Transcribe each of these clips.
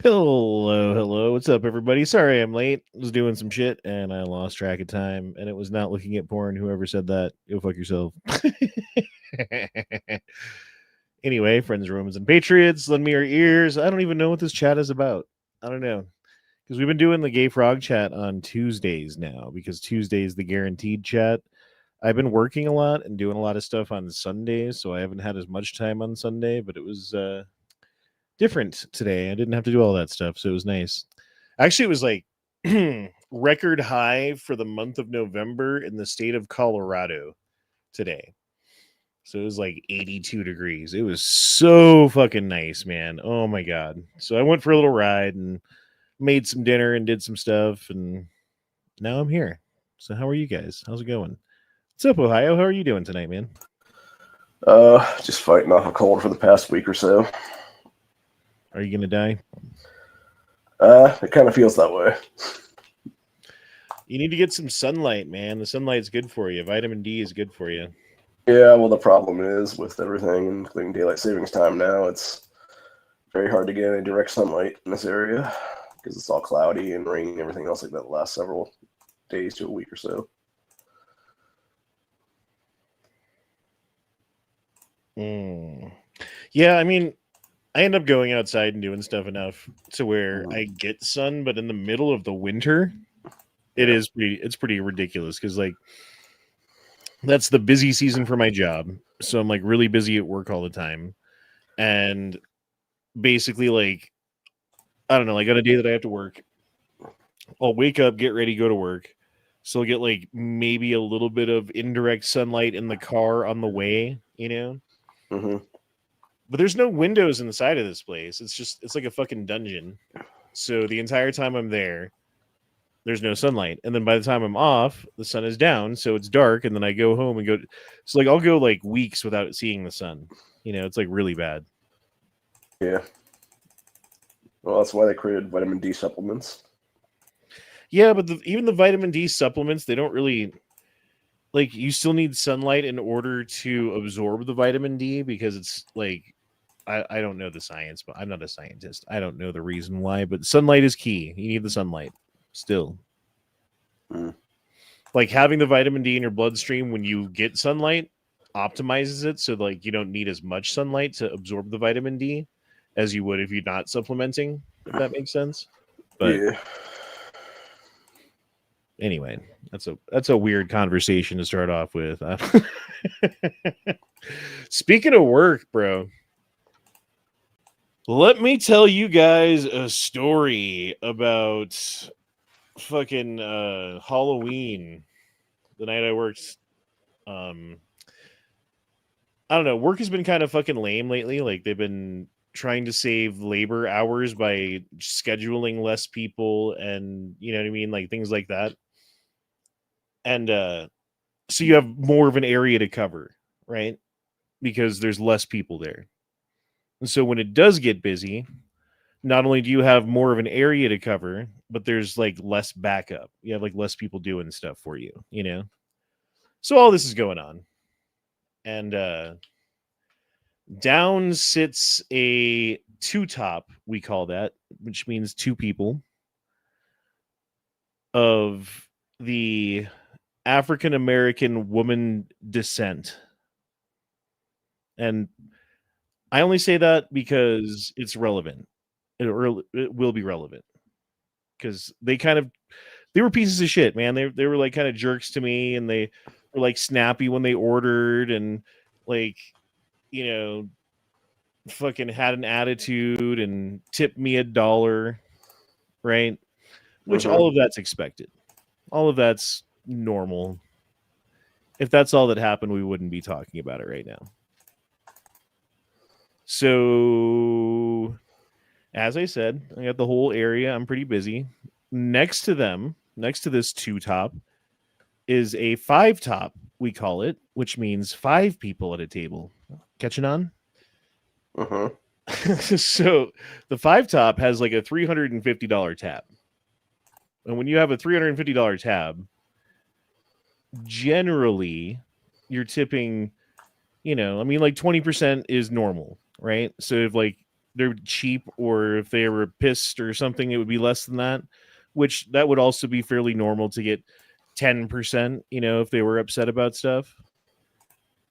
Hello. What's up, everybody? Sorry I'm late. I was doing some shit and I lost track of time, and it was not looking at porn. Whoever said that, go fuck yourself. Anyway, friends, Romans, and Patriots, lend me your ears. I don't even know what this chat is about. I don't know. Because we've been doing the Gay Frog chat on Tuesdays now, because Tuesday is the guaranteed chat. I've been working a lot and doing a lot of stuff on Sundays, so I haven't had as much time on Sunday, but it was different today. I didn't have to do all that stuff, so it was nice. Actually, it was like record high for the month of November in the state of Colorado today. So it was like 82 degrees. It was so fucking nice, man. Oh my god. So I went for a little ride and made some dinner and did some stuff, and now I'm here. So how are you guys? How's it going? What's up, Ohio? How are you doing tonight, man? Just fighting off a cold for the past week or so. Are you gonna die? It kind of feels that way. You need to get some sunlight, man. The sunlight's good for you. Vitamin D is good for you. Yeah, well, the problem is with everything, including daylight savings time now, it's very hard to get any direct sunlight in this area because it's all cloudy and rainy and everything else like that the last several days to a week or so. Yeah, I mean, I end up going outside and doing stuff enough to where I get sun, but in the middle of the winter, it's pretty ridiculous because like that's the busy season for my job. So I'm like really busy at work all the time. And basically like I don't know, like on a day that I have to work, I'll wake up, get ready, go to work. So I'll get like maybe a little bit of indirect sunlight in the car on the way, you know? Mm-hmm. But there's no windows in the side of this place. It's like a fucking dungeon. So the entire time I'm there, there's no sunlight. And then by the time I'm off, the sun is down, so it's dark, and then I go home and go. So like I'll go like weeks without seeing the sun. You know, it's like really bad. Yeah. Well, that's why they created vitamin D supplements. Yeah, but even the vitamin D supplements, they don't really like. You still need sunlight in order to absorb the vitamin D because it's like I don't know the science, but I'm not a scientist. I don't know the reason why, but sunlight is key. You need the sunlight still. Like having the vitamin D in your bloodstream when you get sunlight optimizes it so like you don't need as much sunlight to absorb the vitamin D as you would if you're not supplementing, if that makes sense. But yeah. Anyway, that's a weird conversation to start off with. Speaking of work, bro, let me tell you guys a story about fucking Halloween. The night I worked, I don't know. Work has been kind of fucking lame lately. Like they've been trying to save labor hours by scheduling less people, and you know what I mean, like things like that. And so you have more of an area to cover, right? Because there's less people there. And so when it does get busy, not only do you have more of an area to cover, but there's like less backup. You have like less people doing stuff for you, you know? So all this is going on. And down sits a two-top, we call that, which means two people of the African American woman descent. And I only say that because it's relevant. It will be relevant. Because they were pieces of shit, man. They were like kind of jerks to me, and they were like snappy when they ordered, and like, you know, fucking had an attitude and tipped me $1, right? Which all of that's expected. All of that's normal. If that's all that happened, we wouldn't be talking about it right now. So, as I said, I got the whole area. I'm pretty busy. Next to them, next to this two-top, is a five-top, we call it, which means 5 people at a table. Catching on? So, the five-top has like a $350 tab. And when you have a $350 tab, generally, you're tipping, you know, I mean, like 20% is normal, right? So if like they're cheap, or if they were pissed or something, it would be less than that, which that would also be fairly normal to get 10%, if they were upset about stuff.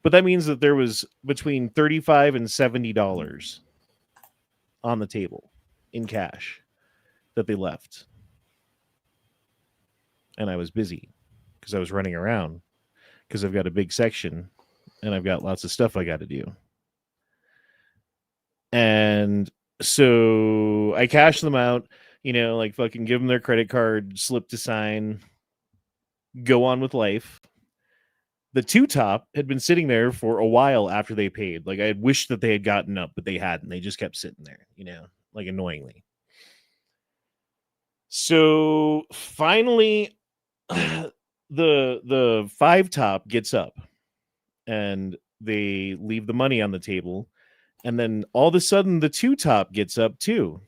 But that means that there was between $35 and $70 on the table in cash that they left. And I was busy because I was running around because I've got a big section and I've got lots of stuff I got to do. And so I cashed them out, like fucking give them their credit card, slip to sign, go on with life. The two top had been sitting there for a while after they paid. Like I had wished that they had gotten up, but they hadn't. They just kept sitting there, like annoyingly. So finally, the five top gets up and they leave the money on the table. And then all of a sudden the two top gets up too.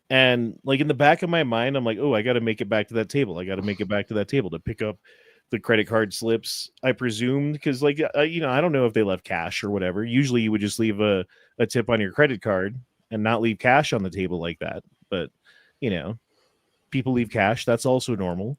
And like in the back of my mind, I'm like, oh, I got to make it back to that table. I got to make it back to that table to pick up the credit card slips, I presumed, because like, I don't know if they left cash or whatever. Usually you would just leave a tip on your credit card and not leave cash on the table like that. But, people leave cash. That's also normal.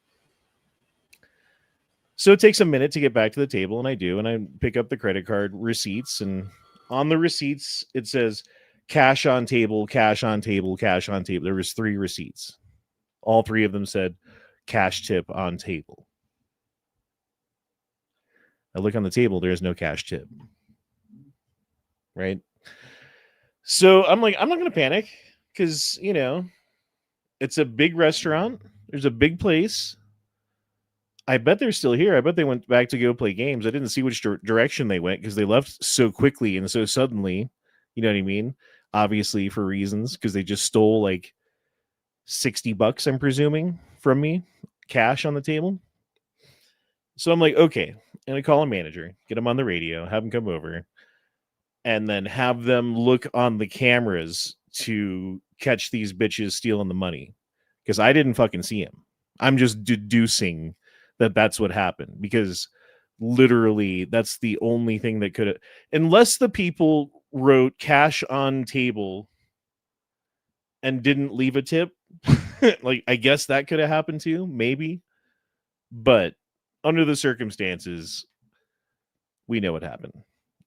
So it takes a minute to get back to the table, and I do, and I pick up the credit card receipts, and on the receipts, it says cash on table, cash on table, cash on table. There was 3 receipts. All 3 of them said cash tip on table. I look on the table, there's no cash tip. Right? So I'm like, I'm not going to panic because, it's a big restaurant. There's a big place. I bet they're still here. I bet they went back to go play games. I didn't see which direction they went because they left so quickly and so suddenly. You know what I mean? Obviously for reasons, because they just stole like $60, I'm presuming, from me, cash on the table. So I'm like, okay. And I call a manager, get him on the radio, have him come over, and then have them look on the cameras to catch these bitches stealing the money. Because I didn't fucking see him. I'm just deducing that that's what happened, because literally that's the only thing that could have, unless the people wrote cash on table and didn't leave a tip. Like, I guess that could have happened too, maybe. But under the circumstances, we know what happened,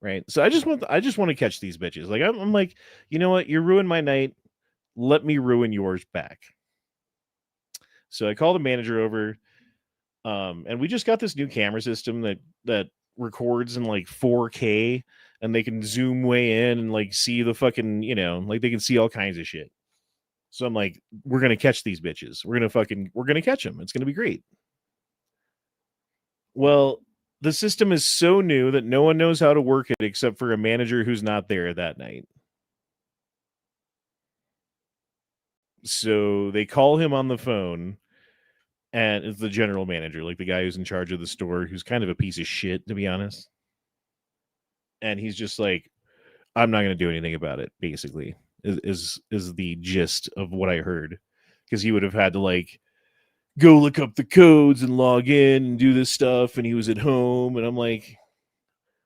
right? So I just want to catch these bitches. Like I'm like, you know what? You ruined my night. Let me ruin yours back. So I called the manager over, and we just got this new camera system that records in like 4K, and they can zoom way in and like see the fucking, like they can see all kinds of shit. So I'm like, we're gonna catch these bitches. We're gonna catch them. It's gonna be great. Well, the system is so new that no one knows how to work it except for a manager who's not there that night. So they call him on the phone, and it's the general manager, like the guy who's in charge of the store, who's kind of a piece of shit, to be honest. And he's just like, I'm not going to do anything about it, basically, is the gist of what I heard. Because he would have had to like go look up the codes and log in and do this stuff, and he was at home, and I'm like,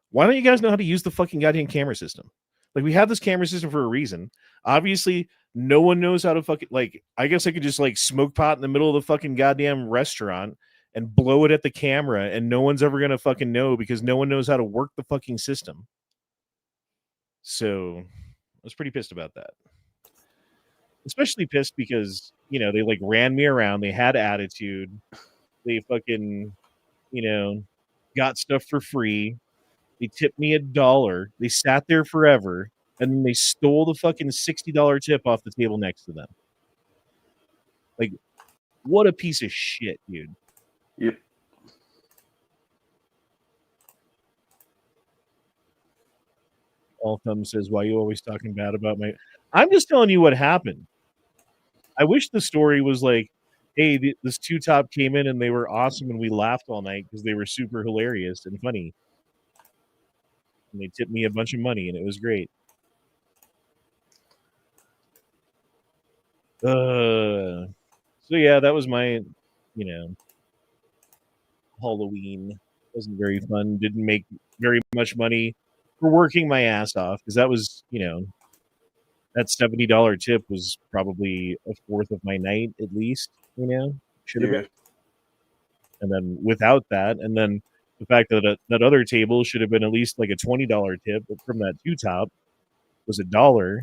why don't you guys know how to use the fucking goddamn camera system? Like, we have this camera system for a reason. Obviously, no one knows how to fucking, like, I guess I could just like smoke pot in the middle of the fucking goddamn restaurant and blow it at the camera, and no one's ever gonna fucking know because no one knows how to work the fucking system. So I was pretty pissed about that. Especially pissed because, they like ran me around, they had attitude, they fucking, got stuff for free. They tipped me $1. They sat there forever, and then they stole the fucking $60 tip off the table next to them. Like, what a piece of shit, dude. Yep. All Thumb says, why are you always talking bad about my... I'm just telling you what happened. I wish the story was like, hey, this two top came in and they were awesome and we laughed all night because they were super hilarious and funny. And they tipped me a bunch of money and it was great. So yeah, that was my, Halloween. Wasn't very fun. Didn't make very much money for working my ass off because that was, that $70 tip was probably a fourth of my night at least, should have been. Yeah. And then without that, and then the fact that that other table should have been at least like a $20 tip, but from that two top was $1.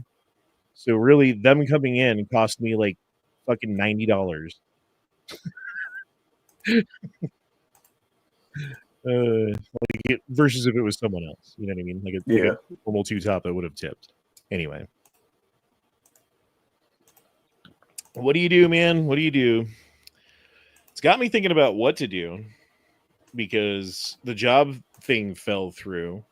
So really, them coming in cost me like fucking $90. Versus if it was someone else, you know what I mean? Like a normal two top that would have tipped. Anyway, what do you do, man? What do you do? It's got me thinking about what to do because the job thing fell through.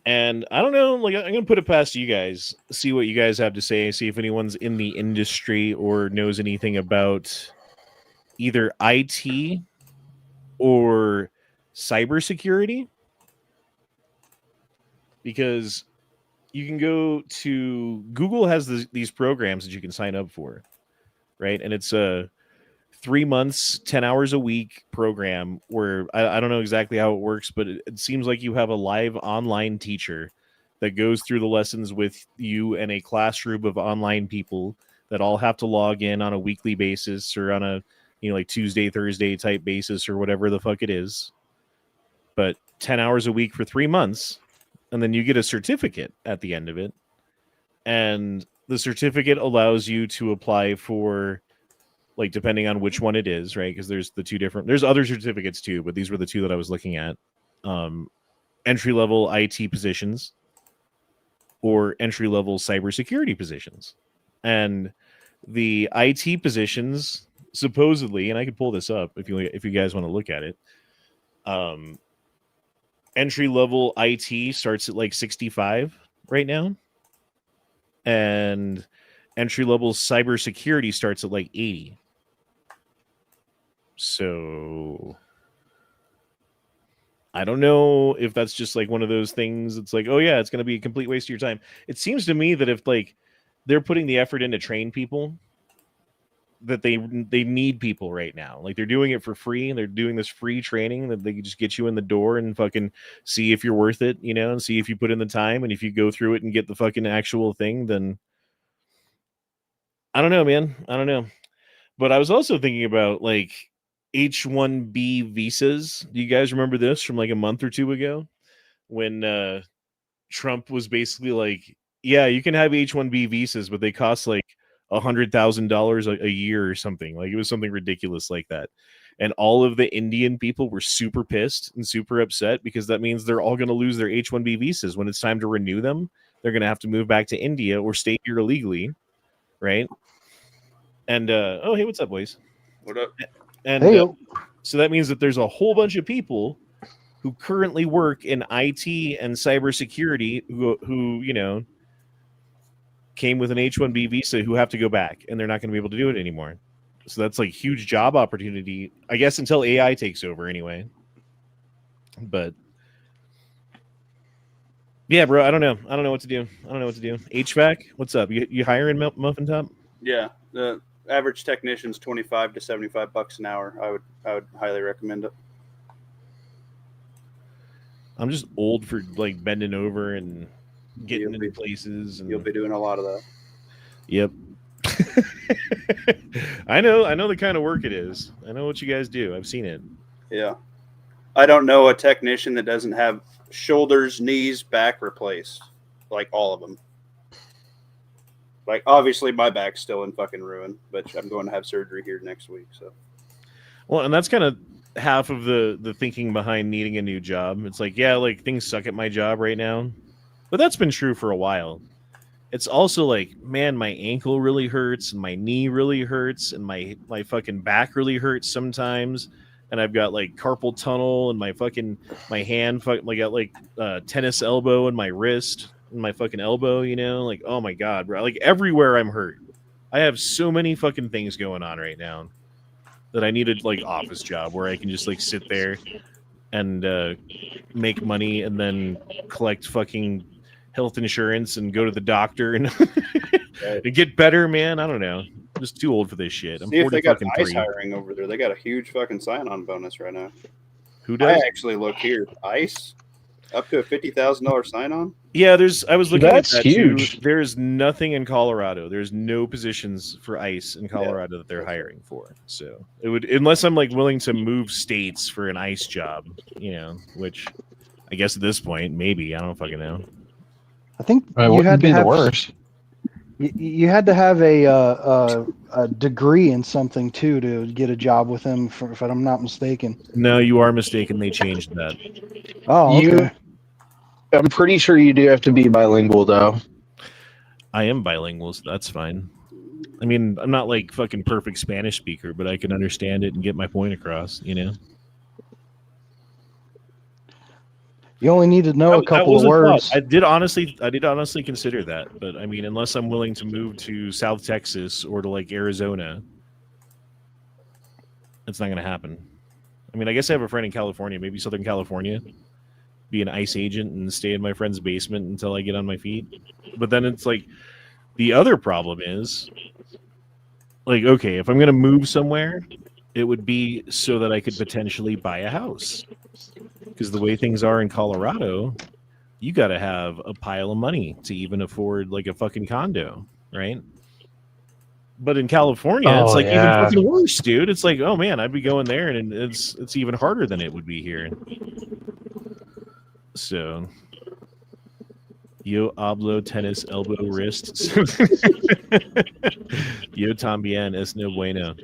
And I don't know, like I'm going to put it past you guys, see what you guys have to say, see if anyone's in the industry or knows anything about either IT or cybersecurity. Because you can go to Google has these programs that you can sign up for, right? And it's a 3 months, 10 hours a week program where I don't know exactly how it works, but it seems like you have a live online teacher that goes through the lessons with you and a classroom of online people that all have to log in on a weekly basis or on a, like Tuesday, Thursday type basis or whatever the fuck it is. But 10 hours a week for 3 months. And then you get a certificate at the end of it. And the certificate allows you to apply for, like, depending on which one it is, right? Because there's there's other certificates too, but these were the two that I was looking at. Entry-level IT positions or entry-level cybersecurity positions. And the IT positions, supposedly, and I could pull this up if you guys want to look at it, entry-level IT starts at like 65 right now. And entry-level cybersecurity starts at like 80. So I don't know if that's just like one of those things. It's like, oh yeah, it's going to be a complete waste of your time. It seems to me that if like they're putting the effort in to train people, that they need people right now. Like they're doing it for free and they're doing this free training that they can just get you in the door and fucking see if you're worth it, and see if you put in the time. And if you go through it and get the fucking actual thing, then I don't know, man. I don't know. But I was also thinking about like H-1B visas. Do you guys remember this from like a month or two ago when Trump was basically like, yeah, you can have H-1B visas, but they cost like $100,000 a year or something. Like it was something ridiculous like that. And all of the Indian people were super pissed and super upset because that means they're all going to lose their H-1B visas. When it's time to renew them, they're going to have to move back to India or stay here illegally, right? And oh, hey, what's up, boys? What up? And so that means that there's a whole bunch of people who currently work in IT and cybersecurity who came with an H-1B visa who have to go back, and they're not going to be able to do it anymore. So that's like huge job opportunity, I guess, until AI takes over anyway. But yeah, bro, I don't know what to do. HVAC, what's up? You hiring Muffin Top? Yeah, the average technician's $25 to $75 an hour. I would highly recommend it. I'm just old for like bending over and getting into places. And you'll be doing a lot of that. Yep. I know the kind of work it is. I know what you guys do. I've seen it. Yeah. I don't know a technician that doesn't have shoulders, knees, back replaced. Like all of them. Like obviously my back's still in fucking ruin, but I'm going to have surgery here next week. So. Well, and that's kind of half of the thinking behind needing a new job. It's like, yeah, like things suck at my job right now. But that's been true for a while. It's also like, man, my ankle really hurts and my knee really hurts and my fucking back really hurts sometimes. And I've got like carpal tunnel and my hand like got like tennis elbow in my wrist and my fucking elbow, like, oh my God, bro. Like everywhere I'm hurt. I have so many fucking things going on right now that I need a like office job where I can just like sit there and make money and then collect fucking health insurance and go to the doctor and get better, man. I don't know. I'm just too old for this shit. I'm 40 fucking 3. ICE hiring over there. They got a huge fucking sign-on bonus right now. Who does? I actually look here. ICE. Up to a $50,000 sign-on? Yeah, I was looking That's at that huge. too. There's nothing in Colorado. There's no positions for ICE in Colorado that they're hiring for. So it would, unless I'm like willing to move states for an ICE job, which I guess at this point, maybe, I don't fucking know. I think It you wouldn't had to be the have worst. you had to have a degree in something too to get a job with them, if I'm not mistaken. No, you are mistaken. They changed that. Oh, okay. I'm pretty sure you do have to be bilingual, though. I am bilingual, so that's fine. I mean, I'm not like fucking perfect Spanish speaker, but I can understand it and get my point across, You only need to know a couple of words. I did honestly consider that, but I mean, unless I'm willing to move to South Texas or to like Arizona, it's not going to happen. I mean, I guess I have a friend in California, maybe Southern California, be an ICE agent and stay in my friend's basement until I get on my feet. But then it's like the other problem is like, okay, if I'm going to move somewhere, it would be so that I could potentially buy a house. Because the way things are in Colorado, you got to have a pile of money to even afford like a fucking condo, right? But in California, it's like even fucking worse, dude. It's like, oh man, I'd be going there, and it's even harder than it would be here. So, yo hablo tennis elbow wrist. Yo también es no bueno.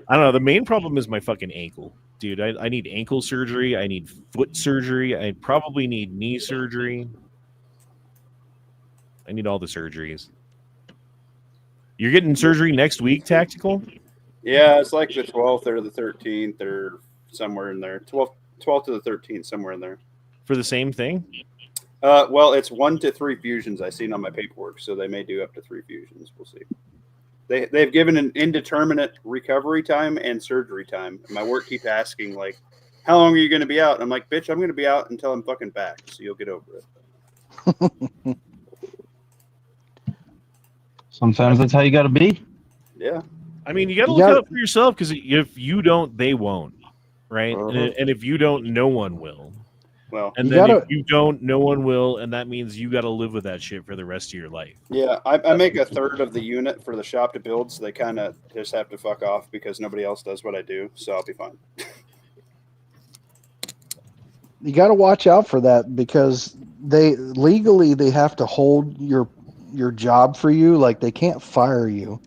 I don't know. The main problem is my fucking ankle. Dude, I need ankle surgery. I need foot surgery. I probably need knee surgery. I need all the surgeries. You're getting surgery next week, Tactical? Yeah, it's like the 12th or the 13th or somewhere in there. 12th to the 13th, somewhere in there. For the same thing? Well, it's 1 to 3 fusions I've seen on my paperwork, so they may do up to 3 fusions. We'll see. They've given an indeterminate recovery time and surgery time. And my work keeps asking, like, how long are you going to be out? And I'm like, bitch, I'm going to be out until I'm fucking back, so you'll get over it. Sometimes that's how you got to be. Yeah. I mean, you got to look out for yourself, because if you don't, they won't, right? And if you don't, no one will. Well, and then if you don't, no one will, and that means you got to live with that shit for the rest of your life. Yeah, I make a third of the unit for the shop to build, so they kind of just have to fuck off because nobody else does what I do, so I'll be fine. You got to watch out for that, because they have to hold your job for you. Like, they can't fire you,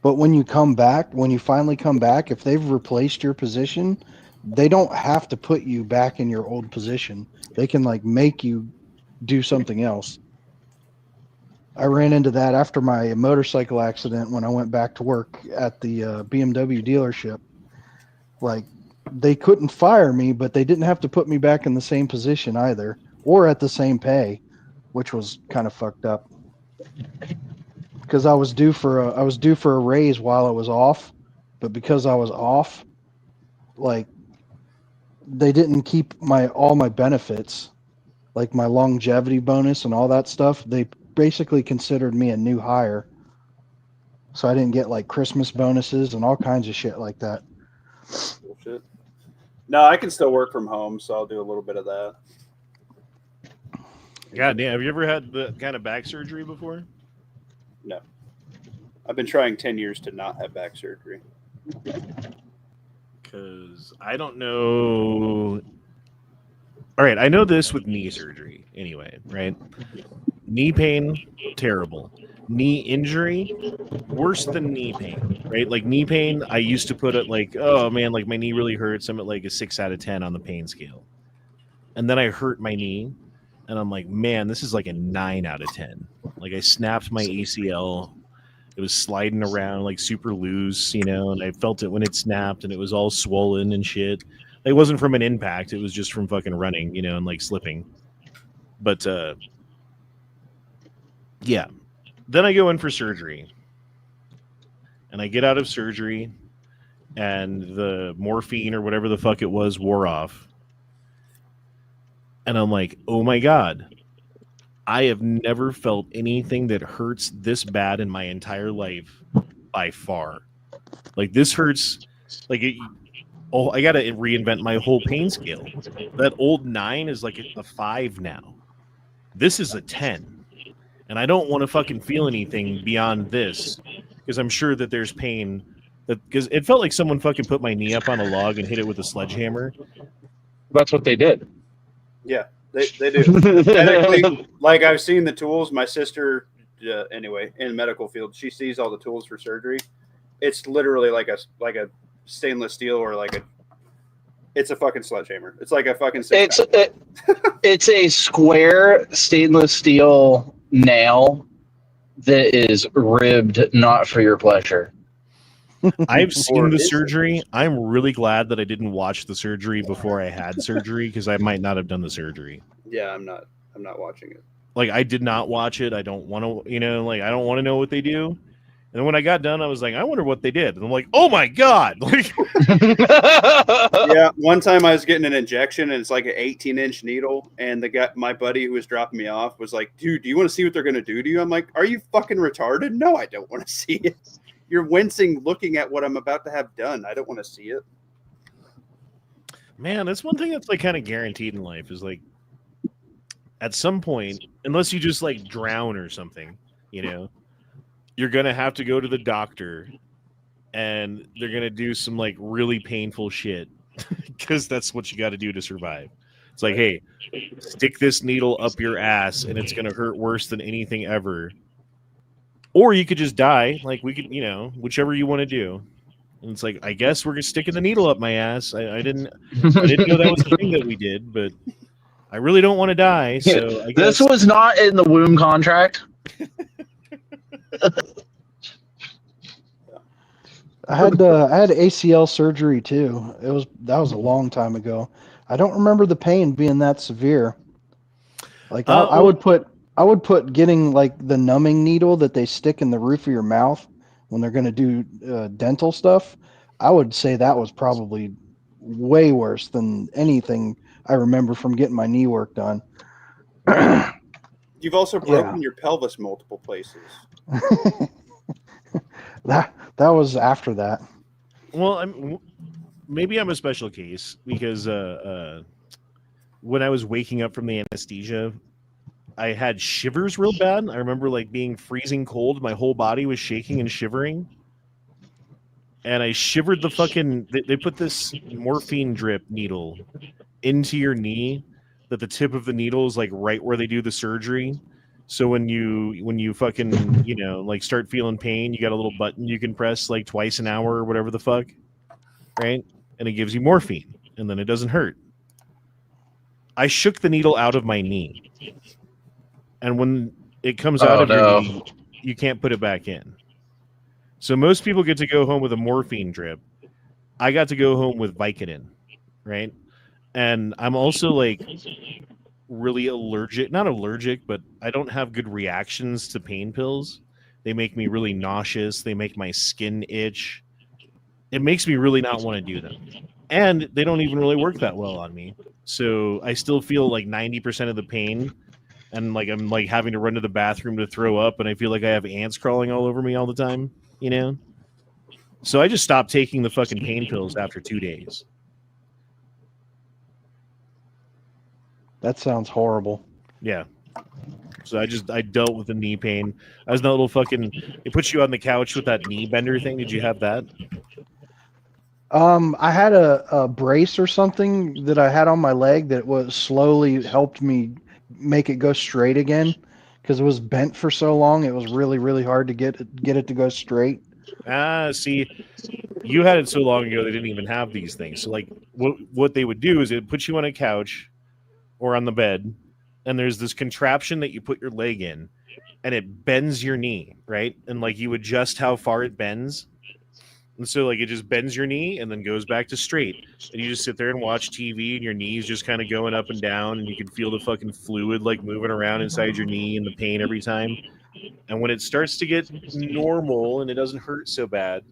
but when you finally come back, if they've replaced your position, they don't have to put you back in your old position. They can like make you do something else. I ran into that after my motorcycle accident when I went back to work at the BMW dealership. Like, they couldn't fire me, but they didn't have to put me back in the same position either, or at the same pay, which was kind of fucked up. Because I was due for a raise while I was off, but because I was off, like, they didn't keep all my benefits, like my longevity bonus and all that stuff. They basically considered me a new hire, so I didn't get like Christmas bonuses and all kinds of shit like that. Bullshit. No, I can still work from home, so I'll do a little bit of that. God damn, have you ever had the kind of back surgery before? No. I've been trying 10 years to not have back surgery. Because I don't know. All right, I know this with knee surgery anyway, right? Knee pain, terrible. Knee injury, worse than knee pain, right? Like knee pain, I used to put it like, oh man, like my knee really hurts. I'm at like a 6 out of 10 on the pain scale. And then I hurt my knee, and I'm like, man, this is like a 9 out of 10. Like I snapped my ACL. It was sliding around like super loose, and I felt it when it snapped, and it was all swollen and shit. It wasn't from an impact. It was just from fucking running, and like slipping. But yeah. Then I go in for surgery. And I get out of surgery, and the morphine or whatever the fuck it was wore off. And I'm like, oh my God. I have never felt anything that hurts this bad in my entire life by far. Like this hurts, like oh, I got to reinvent my whole pain scale. That old 9 is like a 5 now. This is a 10. And I don't want to fucking feel anything beyond this because I'm sure that there's pain. Because it felt like someone fucking put my knee up on a log and hit it with a sledgehammer. That's what they did. Yeah, they do. Technically, like I've seen the tools. My sister, anyway, in medical field, she sees all the tools for surgery. It's literally like a stainless steel or it's a fucking sledgehammer. It's like a fucking. It's a square stainless steel nail that is ribbed not for your pleasure. I've seen the surgery. I'm really glad that I didn't watch the surgery before I had surgery because I might not have done the surgery. Yeah, I'm not watching it. Like I did not watch it. I don't want to, I don't want to know what they do. And then when I got done, I was like, I wonder what they did. And I'm like, oh my God. Like yeah, one time I was getting an injection and it's like an 18-inch needle. And my buddy who was dropping me off was like, dude, do you want to see what they're going to do to you? I'm like, are you fucking retarded? No, I don't want to see it. You're wincing looking at what I'm about to have done. I don't want to see it. Man, that's one thing that's like kind of guaranteed in life is like at some point, unless you just like drown or something, you're going to have to go to the doctor and they're going to do some like really painful shit because that's what you got to do to survive. It's like, hey, stick this needle up your ass and it's going to hurt worse than anything ever. Or you could just die. Like we could, whichever you want to do. And it's like, I guess we're sticking the needle up my ass. I didn't know that was the thing that we did, but I really don't want to die. So I guess... This was not in the womb contract. I had ACL surgery too. That was a long time ago. I don't remember the pain being that severe. Like I would put getting like the numbing needle that they stick in the roof of your mouth when they're going to do dental stuff. I would say that was probably way worse than anything I remember from getting my knee work done. You've also broken your pelvis multiple places. That was after that. Well, maybe I'm a special case because when I was waking up from the anesthesia, I had shivers real bad. I remember like being freezing cold. My whole body was shaking and shivering. And I shivered the fucking... They put this morphine drip needle into your knee that the tip of the needle is like right where they do the surgery. So when you fucking, like start feeling pain, you got a little button you can press like twice an hour or whatever the fuck. Right? And it gives you morphine. And then it doesn't hurt. I shook the needle out of my knee. And when it comes out of your knee, you can't put it back in. So most people get to go home with a morphine drip. I got to go home with Vicodin, right? And I'm also like really not allergic, but I don't have good reactions to pain pills. They make me really nauseous. They make my skin itch. It makes me really not want to do them. And they don't even really work that well on me. So I still feel like 90% of the pain. And like I'm like having to run to the bathroom to throw up, and I feel like I have ants crawling all over me all the time, So I just stopped taking the fucking pain pills after 2 days. That sounds horrible. Yeah. So I dealt with the knee pain. I was in that little fucking... It puts you on the couch with that knee bender thing. Did you have that? I had a brace or something that I had on my leg that was slowly helped me make it go straight again because it was bent for so long. It was really, really hard to get it to go straight. See, you had it so long ago they didn't even have these things. So like what they would do is it put you on a couch or on the bed, and there's this contraption that you put your leg in, and it bends your knee, right? And like you adjust how far it bends. And so like it just bends your knee and then goes back to straight. And you just sit there and watch TV and your knee's just kind of going up and down, and you can feel the fucking fluid like moving around inside your knee and the pain every time. And when it starts to get normal and it doesn't hurt so bad,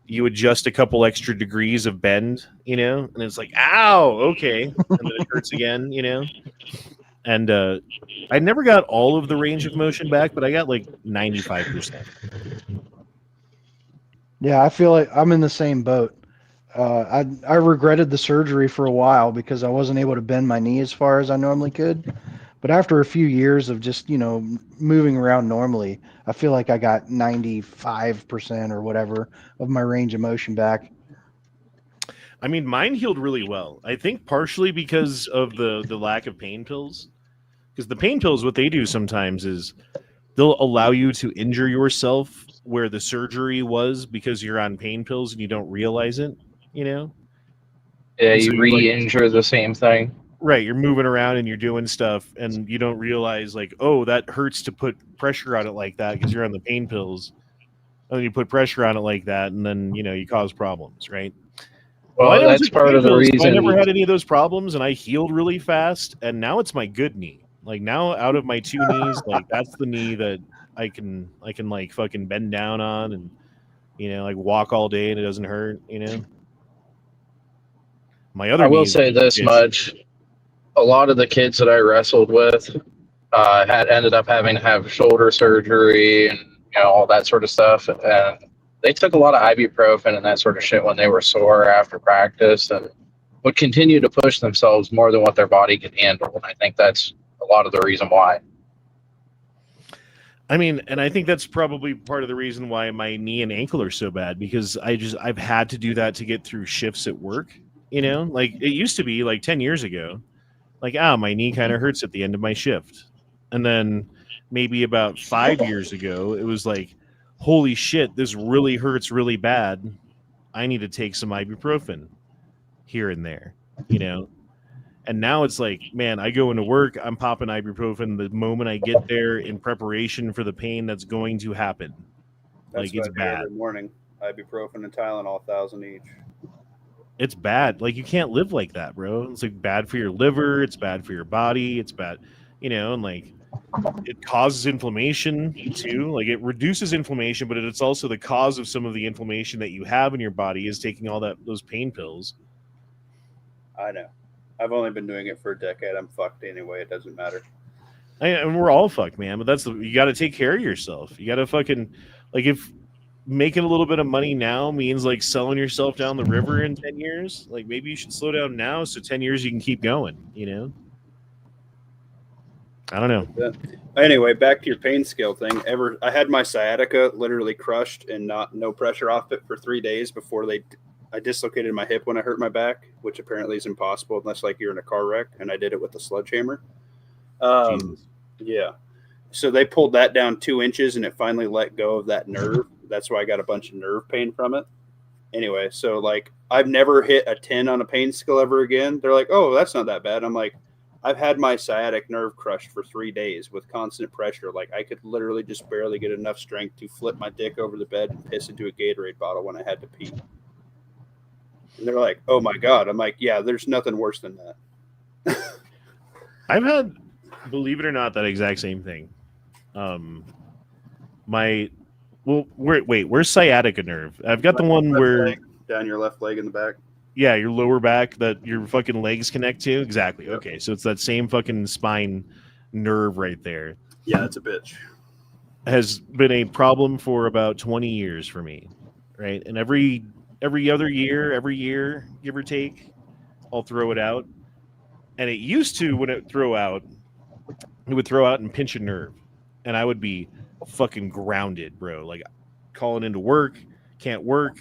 you adjust a couple extra degrees of bend, and it's like, ow, okay. And then it hurts again, And I never got all of the range of motion back, but I got like 95%. Yeah, I feel like I'm in the same boat. I regretted the surgery for a while because I wasn't able to bend my knee as far as I normally could. But after a few years of just, moving around normally, I feel like I got 95% or whatever of my range of motion back. I mean, mine healed really well. I think partially because of the lack of pain pills. Because the pain pills, what they do sometimes is they'll allow you to injure yourself where the surgery was because you're on pain pills and you don't realize it, you know? Yeah, And so you you're like, re-injure the same thing. right, you're moving around and you're doing stuff and you don't realize, like, oh, that hurts to put pressure on it like that because you're on the pain pills. And then you put pressure on it like that and then, you cause problems, right? Well, I Well, never that's took part pain of the pills, so I never reason. had any of those problems, and I healed really fast. And now it's my good knee. Like now, out of my two knees, like that's the knee that I can like fucking bend down on, and like walk all day, and it doesn't hurt. My other I will knees, say this bitch. much: a lot of the kids that I wrestled with had ended up having to have shoulder surgery and all that sort of stuff, and they took a lot of ibuprofen and that sort of shit when they were sore after practice, and would continue to push themselves more than what their body could handle. And I think that's a lot of the reason why. I mean, and I think that's probably part of the reason why my knee and ankle are so bad because I've had to do that to get through shifts at work. Like it used to be like 10 years ago. Like, my knee kind of hurts at the end of my shift. And then maybe about 5 years ago, it was like, holy shit, this really hurts really bad. I need to take some ibuprofen here and there, And now it's like, man, I go into work, I'm popping ibuprofen the moment I get there in preparation for the pain that's going to happen. That's Like, it's what I do bad. every morning. Ibuprofen and Tylenol, 1,000 each. It's bad. Like, you can't live like that, bro. It's like bad for your liver. It's bad for your body. It's bad, and like it causes inflammation too. Like it reduces inflammation, but it's also the cause of some of the inflammation that you have in your body is taking all those pain pills. I know. I've only been doing it for a decade. I'm fucked anyway. It doesn't matter. And we're all fucked, man. But you got to take care of yourself. You got to fucking if making a little bit of money now means like selling yourself down the river in 10 years, like maybe you should slow down now so 10 years you can keep going. I don't know. Anyway, back to your pain scale thing. I had my sciatica literally crushed and no pressure off it for 3 days before I dislocated my hip when I hurt my back, which apparently is impossible unless like you're in a car wreck, and I did it with a sledgehammer. Yeah. So they pulled that down 2 inches and it finally let go of that nerve. That's why I got a bunch of nerve pain from it. Anyway, so like I've never hit a 10 on a pain scale ever again. They're like, oh, that's not that bad. I'm like, I've had my sciatic nerve crushed for 3 days with constant pressure. Like I could literally just barely get enough strength to flip my dick over the bed and piss into a Gatorade bottle when I had to pee. And they're like, oh my God. I'm like, yeah, there's nothing worse than that. I've had, believe it or not, that exact same thing. Where's sciatica nerve? I've got the one where down your left leg in the back. Yeah, your lower back that your fucking legs connect to. Exactly. Yep. Okay, so it's that same fucking spine nerve right there. Yeah, it's a bitch. Has been a problem for about 20 years for me, right? And every other year, give or take, I'll throw it out. And it used to, when it would throw out and pinch a nerve, and I would be fucking grounded, bro. Like calling into work, can't work.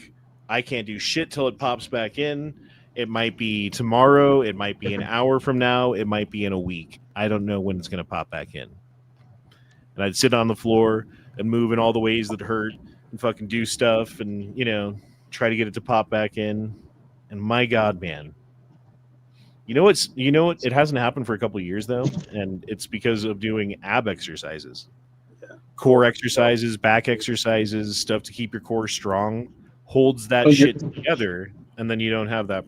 I can't do shit till it pops back in. It might be tomorrow. It might be an hour from now. It might be in a week. I don't know when it's going to pop back in. And I'd sit on the floor and move in all the ways that hurt and fucking do stuff and, try to get it to pop back in. And my God, man. You know what? It hasn't happened for a couple of years, though. And it's because of doing ab exercises. Yeah. Core exercises, back exercises, stuff to keep your core strong. Holds that shit together, and then you don't have that.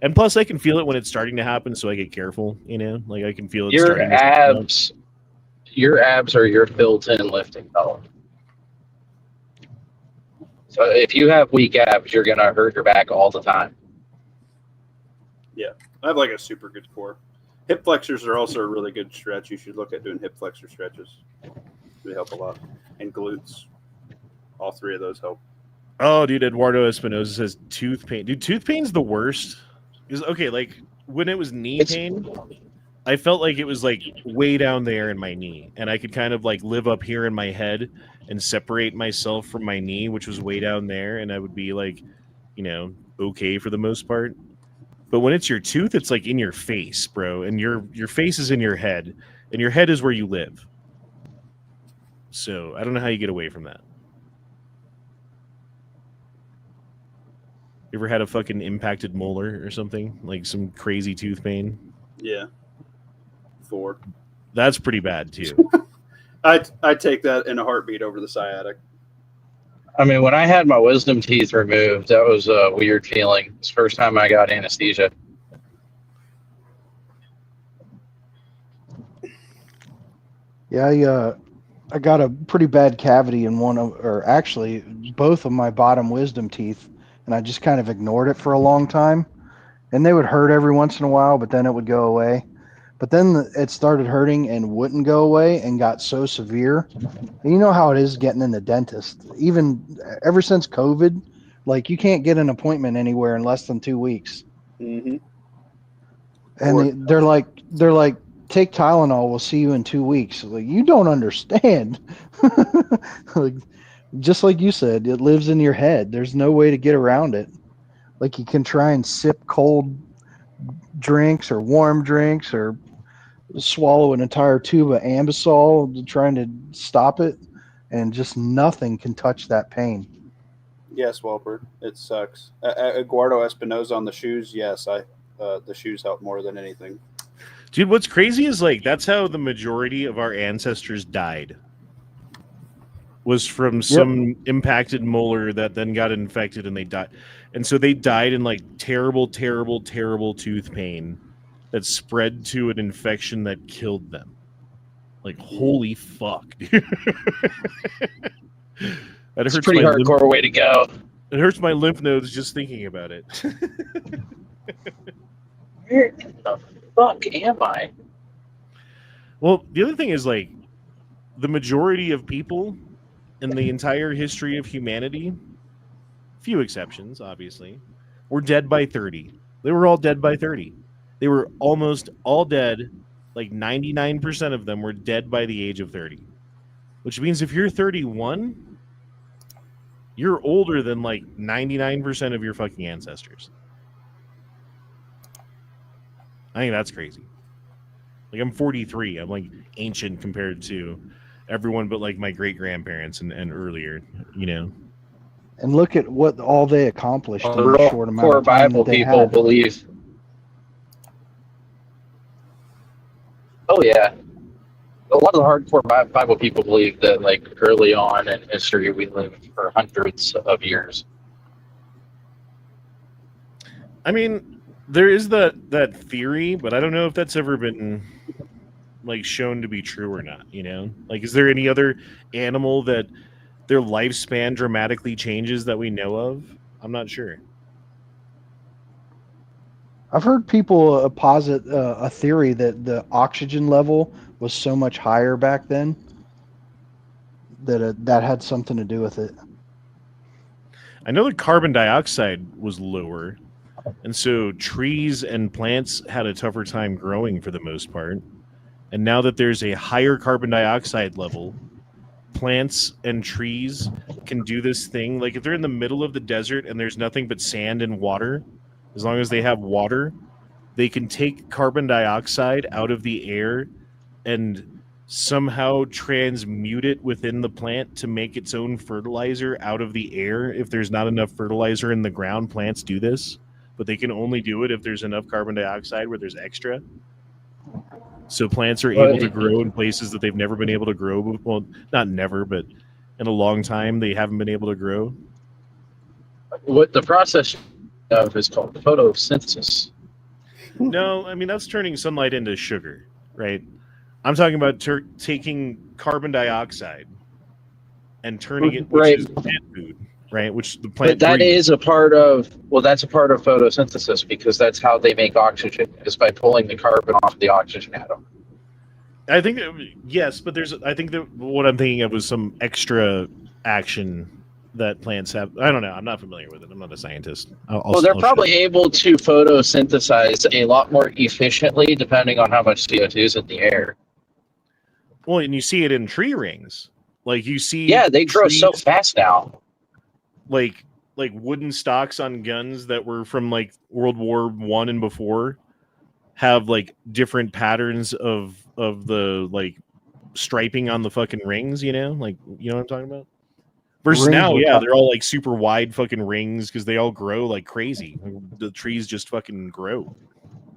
And plus, I can feel it when it's starting to happen, so I get careful. Like I can feel it. Your abs are your built-in lifting belt. So if you have weak abs, you're gonna hurt your back all the time. Yeah, I have like a super good core. Hip flexors are also a really good stretch. You should look at doing hip flexor stretches. They help a lot, and glutes. All 3 of those help. Oh, dude, Eduardo Espinosa says tooth pain. Dude, tooth pain's the worst. Because okay, like when it was knee pain, I felt like it was like way down there in my knee, and I could kind of like live up here in my head and separate myself from my knee, which was way down there, and I would be like, okay for the most part. But when it's your tooth, it's like in your face, bro, and your face is in your head, and your head is where you live. So I don't know how you get away from that. You ever had a fucking impacted molar or something? Like some crazy tooth pain? Yeah. 4. That's pretty bad too. I'd take that in a heartbeat over the sciatic. I mean, when I had my wisdom teeth removed, that was a weird feeling. It's the first time I got anesthesia. Yeah, I got a pretty bad cavity in actually both of my bottom wisdom teeth, and I just kind of ignored it for a long time. And they would hurt every once in a while, but then it would go away. But then it started hurting and wouldn't go away and got so severe. And you know how it is getting in the dentist. Even ever since COVID, like you can't get an appointment anywhere in less than 2 weeks. Mm-hmm. And they're like, take Tylenol. We'll see you in 2 weeks. Like, you don't understand. Like, just like you said, it lives in your head. There's no way to get around it. Like you can try and sip cold drinks or warm drinks or swallow an entire tube of Ambisol trying to stop it, and just nothing can touch that pain. Yes, Walper, it sucks. Eduardo Espinosa on the shoes. Yes, the shoes help more than anything. Dude, what's crazy is like that's how the majority of our ancestors died. Was from some impacted molar that then got infected and they died. And so they died in like terrible, terrible, terrible tooth pain that spread to an infection that killed them. Like, holy fuck, dude. It's a pretty hardcore way to go. It hurts my lymph nodes just thinking about it. Where in the fuck am I? Well, the other thing is like the majority of people in the entire history of humanity, few exceptions, obviously, were dead by 30. They were all dead by 30. They were almost all dead. Like 99% of them were dead by the age of 30. Which means if you're 31, you're older than like 99% of your fucking ancestors. I think that's crazy. Like I'm 43. I'm like ancient compared to everyone but like my great-grandparents and earlier, And look at what all they accomplished in The a short amount core of time Bible that they people had. believe. Oh yeah, a lot of the hardcore Bible people believe that like early on in history we lived for hundreds of years. I mean, there is that theory, but I don't know if that's ever been like shown to be true or not, Like, is there any other animal that their lifespan dramatically changes that we know of? I'm not sure. I've heard people posit a theory that the oxygen level was so much higher back then that that had something to do with it. I know that carbon dioxide was lower, and so trees and plants had a tougher time growing for the most part. And now that there's a higher carbon dioxide level, plants and trees can do this thing. Like if they're in the middle of the desert and there's nothing but sand and water, as long as they have water, they can take carbon dioxide out of the air and somehow transmute it within the plant to make its own fertilizer out of the air. If there's not enough fertilizer in the ground, plants do this, but they can only do it if there's enough carbon dioxide where there's extra. So plants are able to grow in places that they've never been able to grow. Well, not never, but in a long time they haven't been able to grow. What the process of is called photosynthesis. No, I mean that's turning sunlight into sugar, right? I'm talking about taking carbon dioxide and turning it, which is plant food, right? Which the plant. But that breathes. is a part of. Well, that's a part of photosynthesis because that's how they make oxygen is by pulling the carbon off the oxygen atom. I think yes, but I think that what I'm thinking of was some extra action that plants have. I don't know. I'm not familiar with it. I'm not a scientist. Well, they're I'll probably able to photosynthesize a lot more efficiently depending on how much CO2 is in the air. Well, and you see it in tree rings. Like you see, Yeah, they grow so trees, fast now. like wooden stocks on guns that were from like World War I and before have like different patterns of the like striping on the fucking rings. You know, like you know what I'm talking about. Versus Rings now, were yeah, cut- they're all like super wide fucking rings because they all grow like crazy. The trees just fucking grow.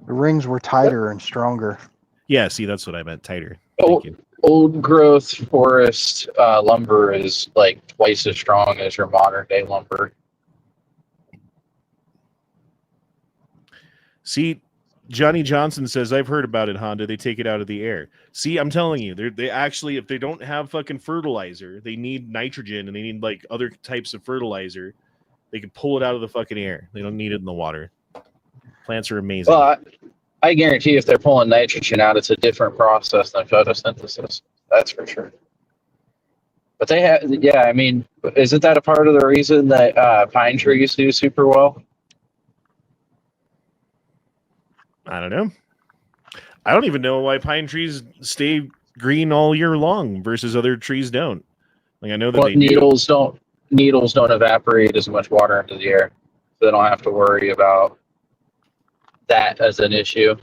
The rings were tighter and stronger. Yeah, see, that's what I meant. Tighter. Thank Old, you. old growth forest lumber is like twice as strong as your modern day lumber. See, Johnny Johnson says, I've heard about it, Honda. They take it out of the air. See, I'm telling you, they actually, if they don't have fucking fertilizer, they need nitrogen and they need like other types of fertilizer. They can pull it out of the fucking air. They don't need it in the water. Plants are amazing. Well, I guarantee if they're pulling nitrogen out, it's a different process than photosynthesis. That's for sure. But they have, yeah, I mean, isn't that a part of the reason that pine trees do super well? I don't know. I don't even know why pine trees stay green all year long versus other trees don't. Like I know that Well, they needles don't evaporate as much water into the air, so they don't have to worry about that as an issue.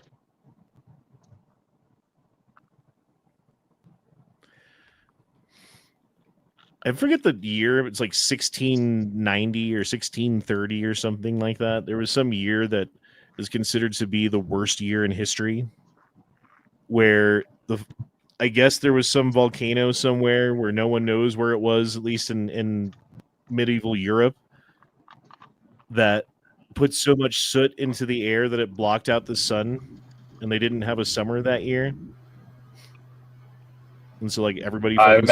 I forget the year. It's like 1690 or 1630 or something like that. There was some year that is considered to be the worst year in history, where I guess there was some volcano somewhere where no one knows where it was, at least in medieval Europe, that put so much soot into the air that it blocked out the sun, and they didn't have a summer that year. And so like everybody I fucking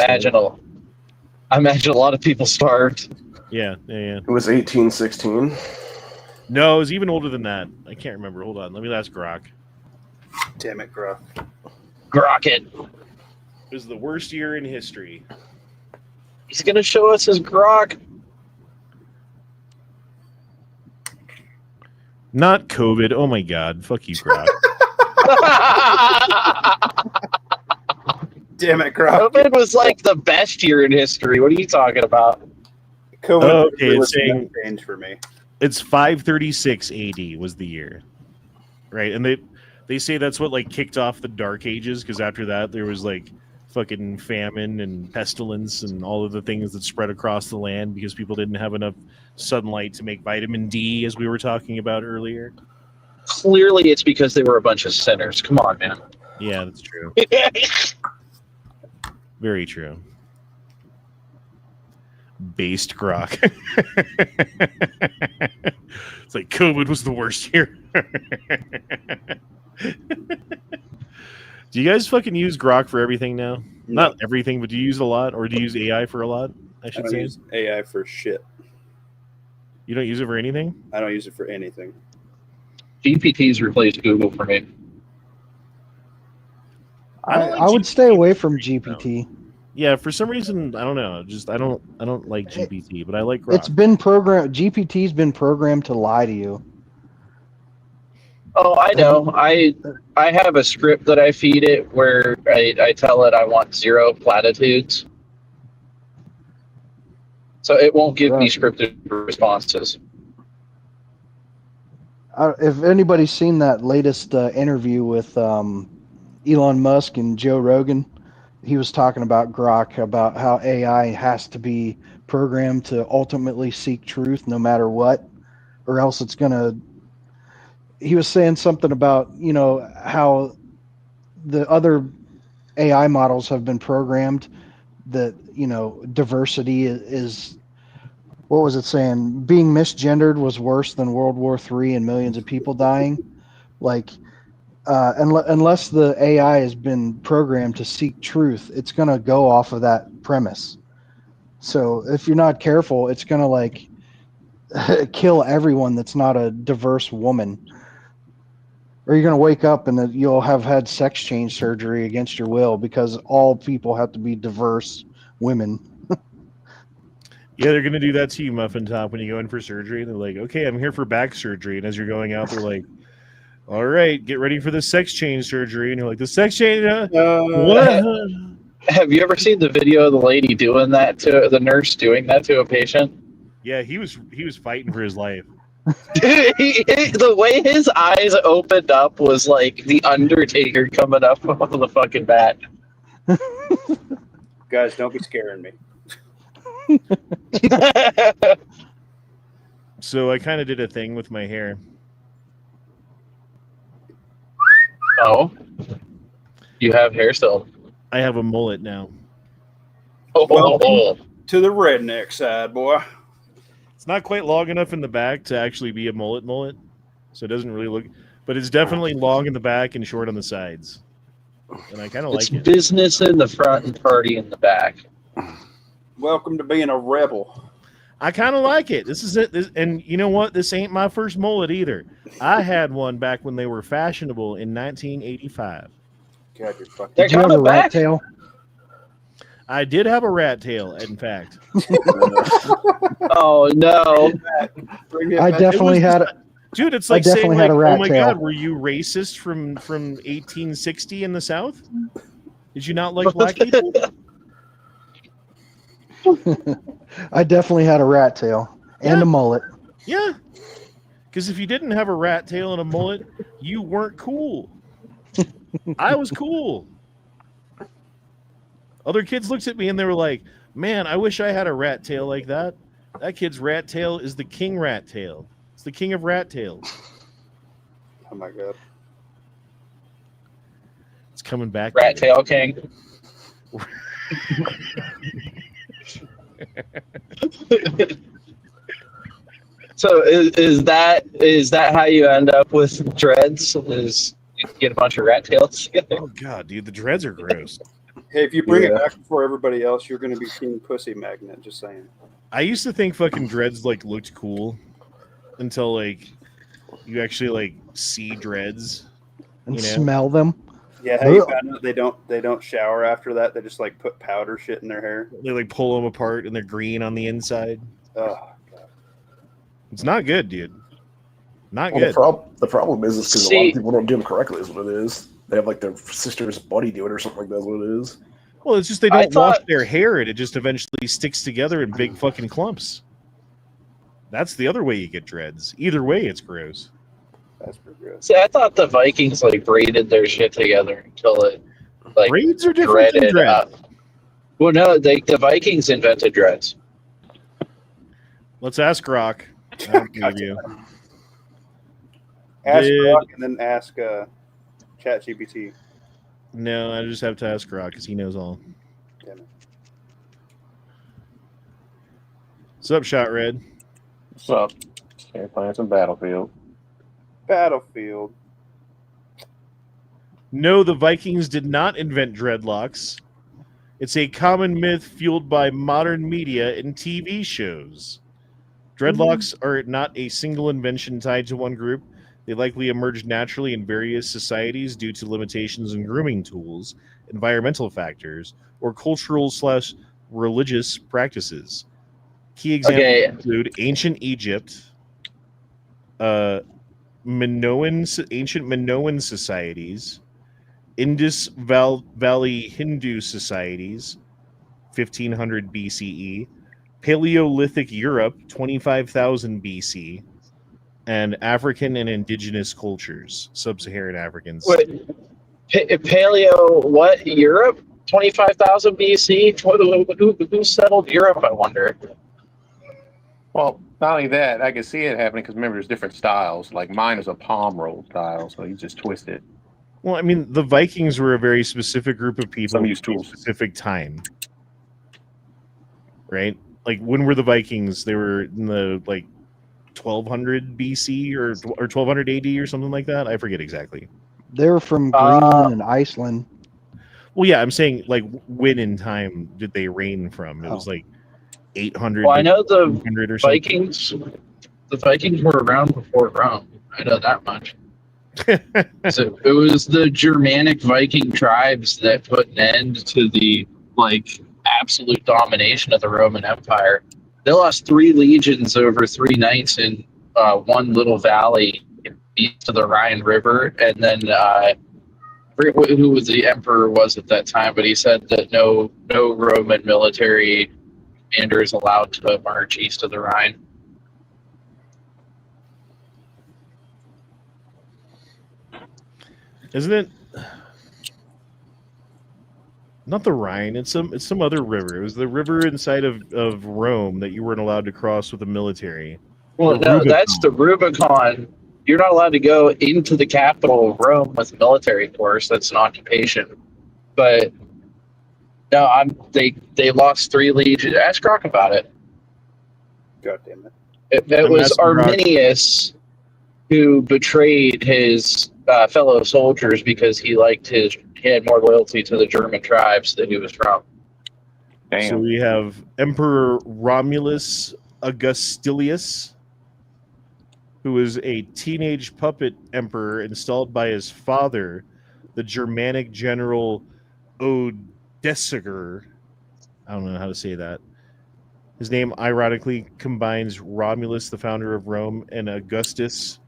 imagine a lot of people starved. yeah. It was 1816. No, it was even older than that. I can't remember. Hold on. Let me ask Grok. Damn it, Grok. Grocket. It was the worst year in history. He's gonna show us his grok. Not COVID. Oh my god. Fuck you, Grok. Damn it, Grok. COVID was like the best year in history. What are you talking about? COVID Oh, okay, it's was saying- a change for me. It's 536 AD was the year. Right? And they say that's what like kicked off the Dark Ages, because after that there was like fucking famine and pestilence and all of the things that spread across the land because people didn't have enough sunlight to make vitamin D, as we were talking about earlier. Clearly, it's because they were a bunch of sinners. Come on, man. Yeah, that's true. Very true. Based Grok. It's like COVID was the worst year. Do you guys fucking use Grok for everything now? No. Not everything, but do you use it a lot, or do you use AI for a lot? I I should don't say. use AI for shit. You don't use it for anything? I don't use it for anything. GPT's replaced Google for me. I don't like I would stay GPT. away from GPT. Yeah, for some reason, I don't know. Just I don't like GPT, but I like Grok. It's been programmed. GPT's been programmed to lie to you. Oh, I know. I have a script that I feed it where I tell it I want 0 platitudes. So it won't give me Right. scripted responses. If anybody's seen that latest interview with Elon Musk and Joe Rogan, he was talking about Grok, about how AI has to be programmed to ultimately seek truth no matter what, or else it's going to. He was saying something about, how the other AI models have been programmed that, diversity is, what was it saying? Being misgendered was worse than World War III and millions of people dying. Like, unless the AI has been programmed to seek truth, it's going to go off of that premise. So if you're not careful, it's going to like kill everyone that's not a diverse woman. Or you're going to wake up and you'll have had sex change surgery against your will because all people have to be diverse women. Yeah, they're gonna do that to you, Muffin Top, when you go in for surgery. They're like, "Okay, I'm here for back surgery," and as you're going out, they're like, "All right, get ready for the sex change surgery," and you're like, "The sex change? What?" Have you ever seen the video of the lady doing that to the nurse doing that to a patient? Yeah, he was fighting for his life. Dude, the way his eyes opened up was like the Undertaker coming up off of the fucking bat. Guys, don't be scaring me. So I kind of did a thing with my hair. Oh, you have hair still. I have a mullet now. Oh, To the redneck side, boy. It's not quite long enough in the back to actually be a mullet, so it doesn't really look. But it's definitely long in the back and short on the sides, and I kind of it's like it. business in the front and party in the back. Welcome to being a rebel. I kind of like it. This is it. And you know what? This ain't my first mullet either. I had one back when they were fashionable in 1985. God, you're fucking. They're Did you have a coming rat back. tail? I did have a rat tail, in fact. Oh no! Bring it I back. definitely had. Dude, it's I like saying, definitely like, had a rat "Oh my tail." God, were you racist from 1860 in the South? Did you not like black people?" I definitely had a rat tail and Yeah. a mullet. Yeah, because if you didn't have a rat tail and a mullet, you weren't cool. I was cool. Other kids looked at me and they were like, "Man, I wish I had a rat tail like that. That kid's rat tail is the king rat tail. It's the king of rat tails. Oh my god. It's coming back." Rat tail king. So is that how you end up with dreads? Is you get a bunch of rat tails together? Oh God, dude, the dreads are gross. Hey, if you bring it Yeah. back before everybody else, you're going to be King Pussy Magnet. Just saying. I used to think fucking dreads like looked cool until like you actually like see dreads. And You know? smell them. Yeah, how you Ugh. found out they don't shower after that. They just like put powder shit in their hair. They like pull them apart and they're green on the inside. Oh, It's not good, dude. Not Well, good. the problem is because a lot See- of people don't do them correctly. Is what it is. They have like their sister's buddy do it or something like that. Is what it is. Well, it's just they I don't wash thought- their hair and it just eventually sticks together in big fucking clumps. That's the other way you get dreads. Either way, it's gross. that's pretty gross. See, I thought the Vikings like braided their shit together until it like Braids are different than dreaded dreads. up. Well, no, the Vikings invented dreads. Let's ask Rock. I don't believe you. Ask Did- Brock and then ask ChatGPT. No, I just have to ask Rock because he knows all. Damn it. What's up, Shot Red? What's up? Okay, playing some Battlefield. Battlefield. No, the Vikings did not invent dreadlocks. It's a common myth fueled by modern media and TV shows. Dreadlocks are not a single invention tied to one group. They likely emerged naturally in various societies due to limitations in grooming tools, environmental factors, or cultural/religious practices. Key examples Okay. include ancient Egypt, ancient Minoan societies, Indus Valley Hindu societies, 1500 BCE, Paleolithic Europe, 25,000 BC, and African and indigenous cultures, sub-Saharan Africans. Wait, Paleo what? Europe? 25,000 BC? Who settled Europe, I wonder? Well, not only that, I can see it happening because remember, there's different styles. Like mine is a palm roll style, so you just twist it. Well, I mean, the Vikings were a very specific group of people Some use at a tools. specific time. Right? Like, when were the Vikings? They were in the, like, 1200 BC or 1200 AD or something like that? I forget exactly. They were from Greenland and Iceland. Well, yeah, I'm saying, like, when in time did they reign from? It was, like, 800 Well, I know the 100 or something. Vikings. The Vikings were around before Rome. I know that much. So it was the Germanic Viking tribes that put an end to the like absolute domination of the Roman Empire. They lost 3 legions over 3 nights in one little valley east of the Rhine River, and then I forget who was the emperor was at that time, but he said that no Roman military commander is allowed to march east of the Rhine. Isn't it? Not the Rhine. It's some other river. It was the river inside of Rome that you weren't allowed to cross with the military. Well, The no, Rubicon. that's the Rubicon. You're not allowed to go into the capital of Rome with a military force. That's an occupation. But no, they lost 3 legions. Ask Grok about it. God damn it. It was Arminius who betrayed his fellow soldiers because he had more loyalty to the German tribes that he was from. Damn. So we have Emperor Romulus Augustilius, who was a teenage puppet emperor installed by his father, the Germanic general Odoacer. I don't know how to say that. His name ironically combines Romulus, the founder of Rome, and Augustus,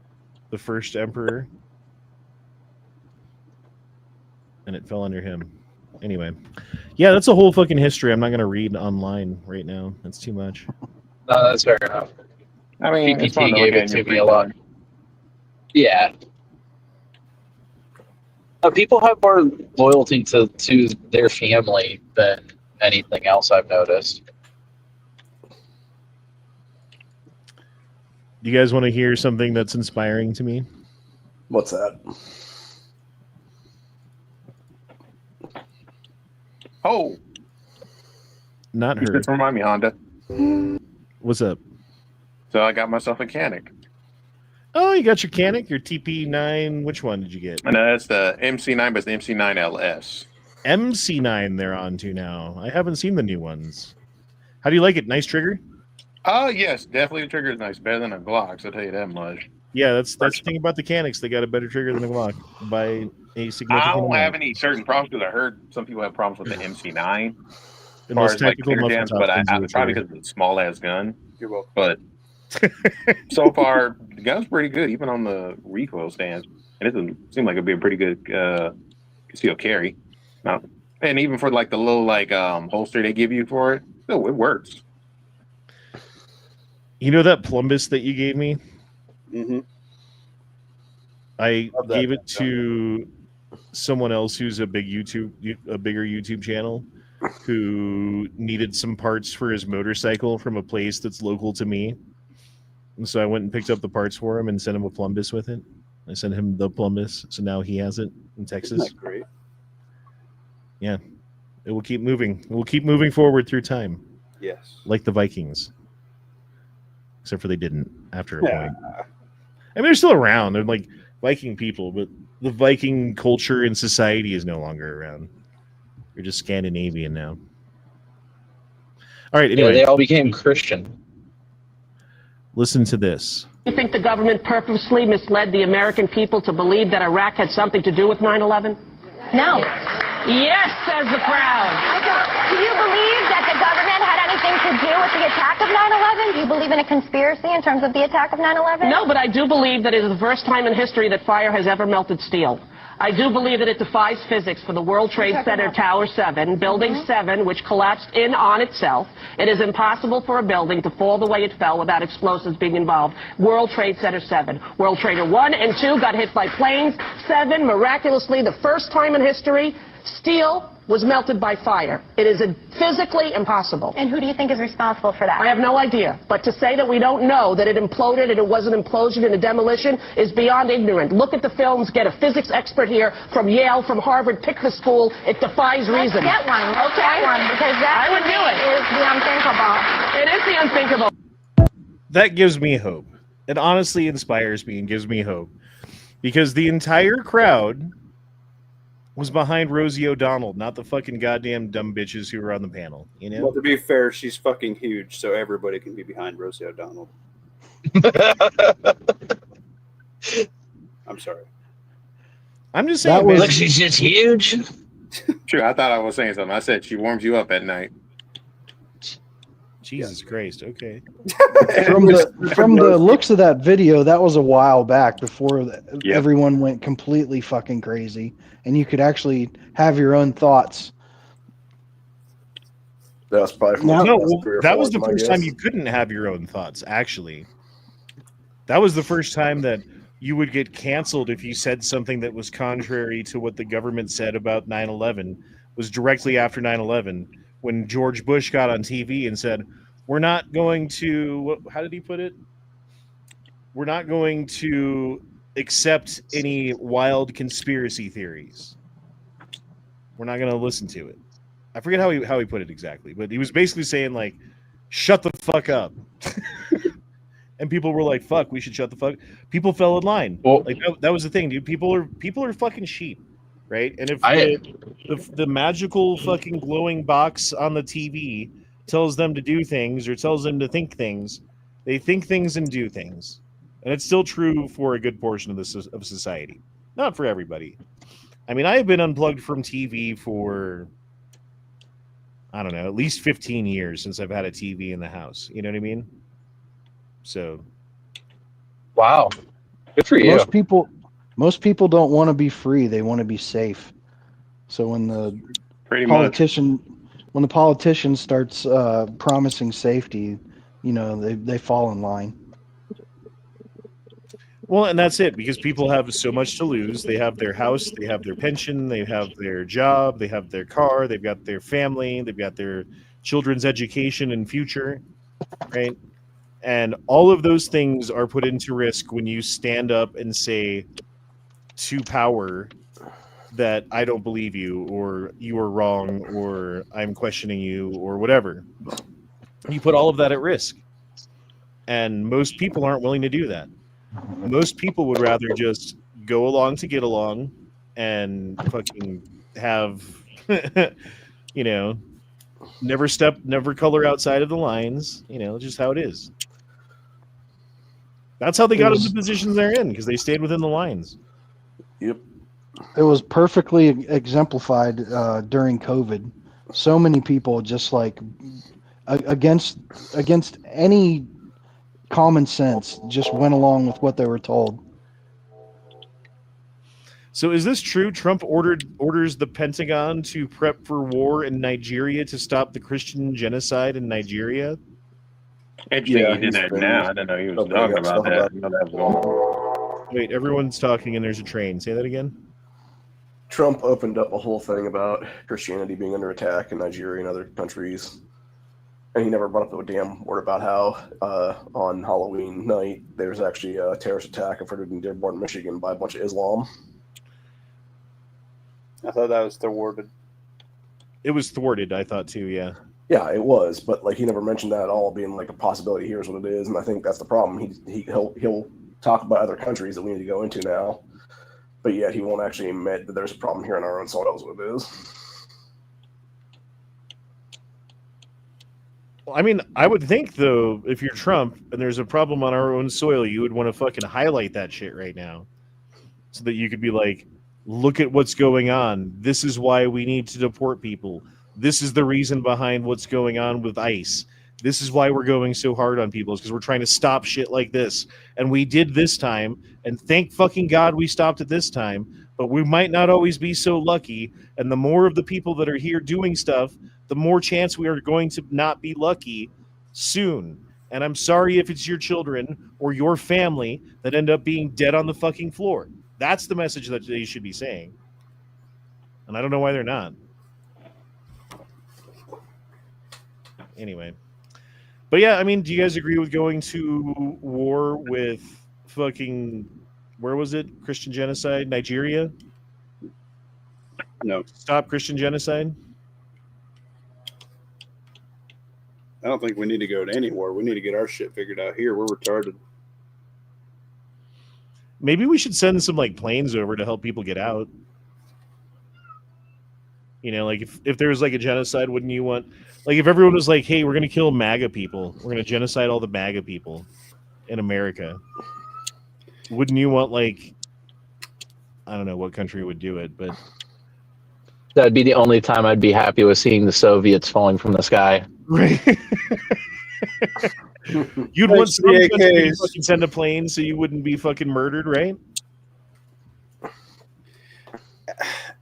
the first emperor. And it fell under him. Anyway. Yeah, that's a whole fucking history I'm not going to read online right now. That's too much. No, that's fair enough. I mean, it's fun PPT to look gave at it in to your me free a lot. time. Yeah. People have more loyalty to their family than anything else I've noticed. Do you guys want to hear something that's inspiring to me? What's that? Oh, Not you her. just remind me, Honda. What's up? So I got myself a Canic. Oh, you got your Canic, your TP9. Which one did you get? And that's the MC9, but it's the MC9 LS. MC9 they're on to now. I haven't seen the new ones. How do you like it? Nice trigger? Oh, yes, definitely the trigger is nice. Better than a Glock, so I'll tell you that much. Yeah, that's the thing about the Canics. They got a better trigger than the Glock by a significant I don't amount. have any certain problems because I heard some people have problems with the MC9 The as far most as like tactical clear muffin jams, top but I things in the probably trigger. because of the small ass gun. You're welcome. But so far, the gun's pretty good, even on the recoil stance. And it doesn't seem like it'd be a pretty good concealed carry. And even for like the little holster they give you for it, still it works. You know that plumbus that you gave me? Mm-hmm. I Love that gave it gun. to someone else who's a bigger YouTube channel who needed some parts for his motorcycle from a place that's local to me. And so I went and picked up the parts for him and sent him a plumbus with it. I sent him the plumbus, so now he has it in Texas. Isn't that great? Yeah. It will keep moving. It will keep moving forward through time, Yes. like the Vikings. Except for they didn't after a Yeah. point. I mean, they're still around. They're like Viking people, but the Viking culture and society is no longer around. You're just Scandinavian now. All right, Yeah, anyway, they all became Christian. listen to this. You think the government purposely misled the American people to believe that Iraq had something to do with 9/11? No. Yes, says the crowd. Do you believe that the government had anything to do with the attack of 9/11? Do you believe in a conspiracy in terms of the attack of 9/11? No, but I do believe that it is the first time in history that fire has ever melted steel. I do believe that it defies physics for the World Trade Center Tower 7, Building 7, which collapsed in on itself. It is impossible for a building to fall the way it fell without explosives being involved. World Trade Center 7. World Trader 1 and 2 got hit by planes. 7, miraculously, the first time in history, steel was melted by fire. It is physically impossible. And who do you think is responsible for that? I have no idea. But to say that we don't know that it imploded and it was an implosion and a demolition is beyond ignorant. Look at the films. Get a physics expert here from Yale, from Harvard. Pick the school. It defies reason. Let's get one. Let's Okay. get one, because that I would do it. is the unthinkable. It is the unthinkable. That gives me hope. It honestly inspires me and gives me hope. Because the entire crowd was behind Rosie O'Donnell, not the fucking goddamn dumb bitches who were on the panel. You know? Well, to be fair, she's fucking huge, so everybody can be behind Rosie O'Donnell. I'm sorry. I'm just saying, That was- man, Look, she's just huge. True, I thought I was saying something. I said she warms you up at night. Jesus Christ. Okay. From the looks of that video, that was a while back before everyone went completely fucking crazy, and you could actually have your own thoughts. That's probably from No, the No, last well, 3 or that 4, was the my first time guess. you couldn't have your own thoughts, actually. That was the first time that you would get canceled if you said something that was contrary to what the government said about 9/11. Was directly after 9/11 when George Bush got on TV and said, "We're not going to," how did he put it? "We're not going to accept any wild conspiracy theories. We're not going to listen to it." I forget how he put it exactly, but he was basically saying like, "Shut the fuck up." And people were like, "Fuck, we should shut the fuck." People fell in line. Well, Like that was the thing, dude. People are fucking sheep, right? And if I the magical fucking glowing box on the TV tells them to do things or tells them to think things, they think things and do things. And it's still true for a good portion of of society, not for everybody. I mean, I have been unplugged from TV for, I don't know, at least 15 years since I've had a TV in the house. You know what I mean? So, wow, good for you. Most people don't want to be free; they want to be safe. So when the Pretty much. politician starts promising safety, they fall in line. well, and that's it, because people have so much to lose. They have their house, they have their pension, they have their job, they have their car, they've got their family, they've got their children's education and future, right? And all of those things are put into risk when you stand up and say to power that I don't believe you, or you are wrong, or I'm questioning you, or whatever. You put all of that at risk. And most people aren't willing to do that. Most people would rather just go along to get along and fucking have, never color outside of the lines, just how it is. That's how they got into the positions they're in, because they stayed within the lines. Yep. It was perfectly exemplified during COVID. So many people just like against any common sense just went along with what they were told. So is this true? Trump orders the Pentagon to prep for war in Nigeria to stop the Christian genocide in Nigeria? Interesting, Yeah, he did he's that been now. I didn't know he was opening talking up about stuff that. about- I didn't know that was going on. Wait, everyone's talking and there's a train. Say that again. Trump opened up a whole thing about Christianity being under attack in Nigeria and other countries. And he never brought up a damn word about how on Halloween night there was actually a terrorist attack averted in Dearborn, Michigan by a bunch of Islam. I thought that was thwarted. It was thwarted, I thought too, yeah. Yeah, it was, but like he never mentioned that at all being like a possibility. Here's what it is, and I think that's the problem. He'll talk about other countries that we need to go into now, but yet he won't actually admit that there's a problem here on our own soil. That's what it is. Well, I mean, I would think, though, if you're Trump and there's a problem on our own soil, you would want to fucking highlight that shit right now so that you could be like, look at what's going on. This is why we need to deport people. This is the reason behind what's going on with ICE. This is why we're going so hard on people, is because we're trying to stop shit like this. And we did this time, and thank fucking God we stopped it this time, but we might not always be so lucky. And the more of the people that are here doing stuff, the more chance we are going to not be lucky soon. And I'm sorry if it's your children or your family that end up being dead on the fucking floor. That's the message that they should be saying. And I don't know why they're not. Anyway. But yeah, I mean, do you guys agree with going to war with fucking, where was it? Christian genocide? Nigeria? No, Stop Christian genocide? I don't think we need to go to any war. We need to get our shit figured out here. We're retarded. Maybe we should send some like planes over to help people get out. Like if there was like a genocide, wouldn't you want, like if everyone was like, hey, we're going to kill MAGA people. We're going to genocide all the MAGA people in America. Wouldn't you want like, I don't know what country would do it, but. That'd be the only time I'd be happy with seeing the Soviets falling from the sky. Right. You'd want Thanks to some the country to AKs. fucking send a plane so you wouldn't be fucking murdered, right?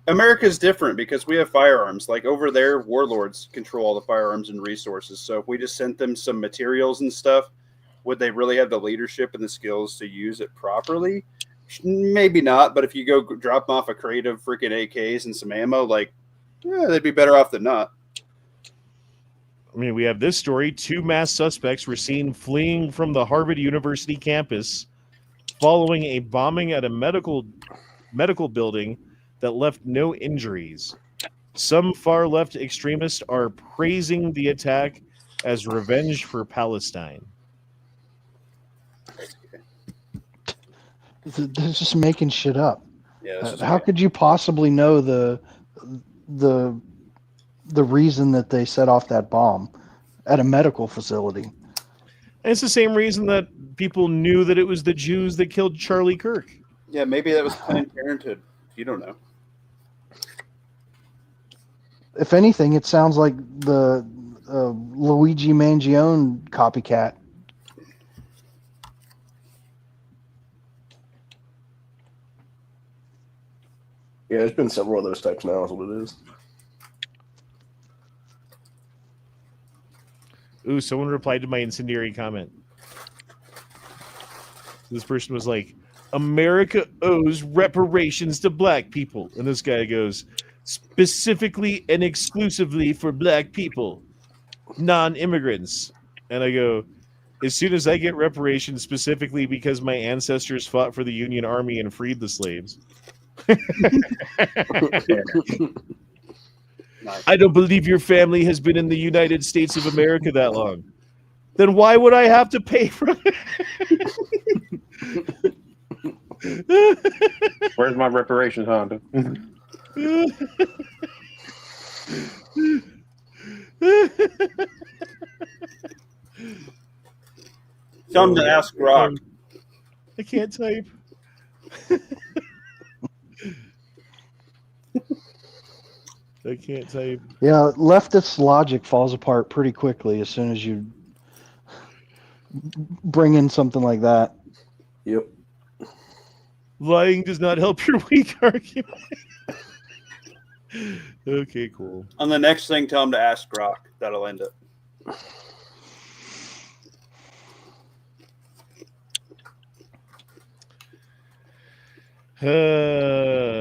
America's different because we have firearms. Like over there, warlords control all the firearms and resources. So if we just sent them some materials and stuff, would they really have the leadership and the skills to use it properly? Maybe not. But if you go drop them off a crate of freaking AKs and some ammo, like, yeah, they'd be better off than not. I mean, we have this story. 2 mass suspects were seen fleeing from the Harvard University campus following a bombing at a medical building that left no injuries. Some far-left extremists are praising the attack as revenge for Palestine. They're just making shit up. Yeah, How could you possibly know the reason that they set off that bomb at a medical facility? And it's the same reason that people knew that it was the Jews that killed Charlie Kirk. Yeah, maybe that was Planned Parenthood. You don't know. If anything, it sounds like the Luigi Mangione copycat. Yeah, there's been several of those types now, is what it is. Ooh, someone replied to my incendiary comment. This person was like, America owes reparations to black people. And this guy goes, specifically and exclusively for black people, non-immigrants. And I go, as soon as I get reparations specifically because my ancestors fought for the Union Army and freed the slaves. I don't believe your family has been in the United States of America that long. Then why would I have to pay for it? Where's my reparations, Honda? Time to ask Rock. I can't type. I can't type. Yeah, leftist logic falls apart pretty quickly as soon as you bring in something like that. Yep. Lying does not help your weak argument. Okay, cool. On the next thing, tell him to ask Rock. That'll end it.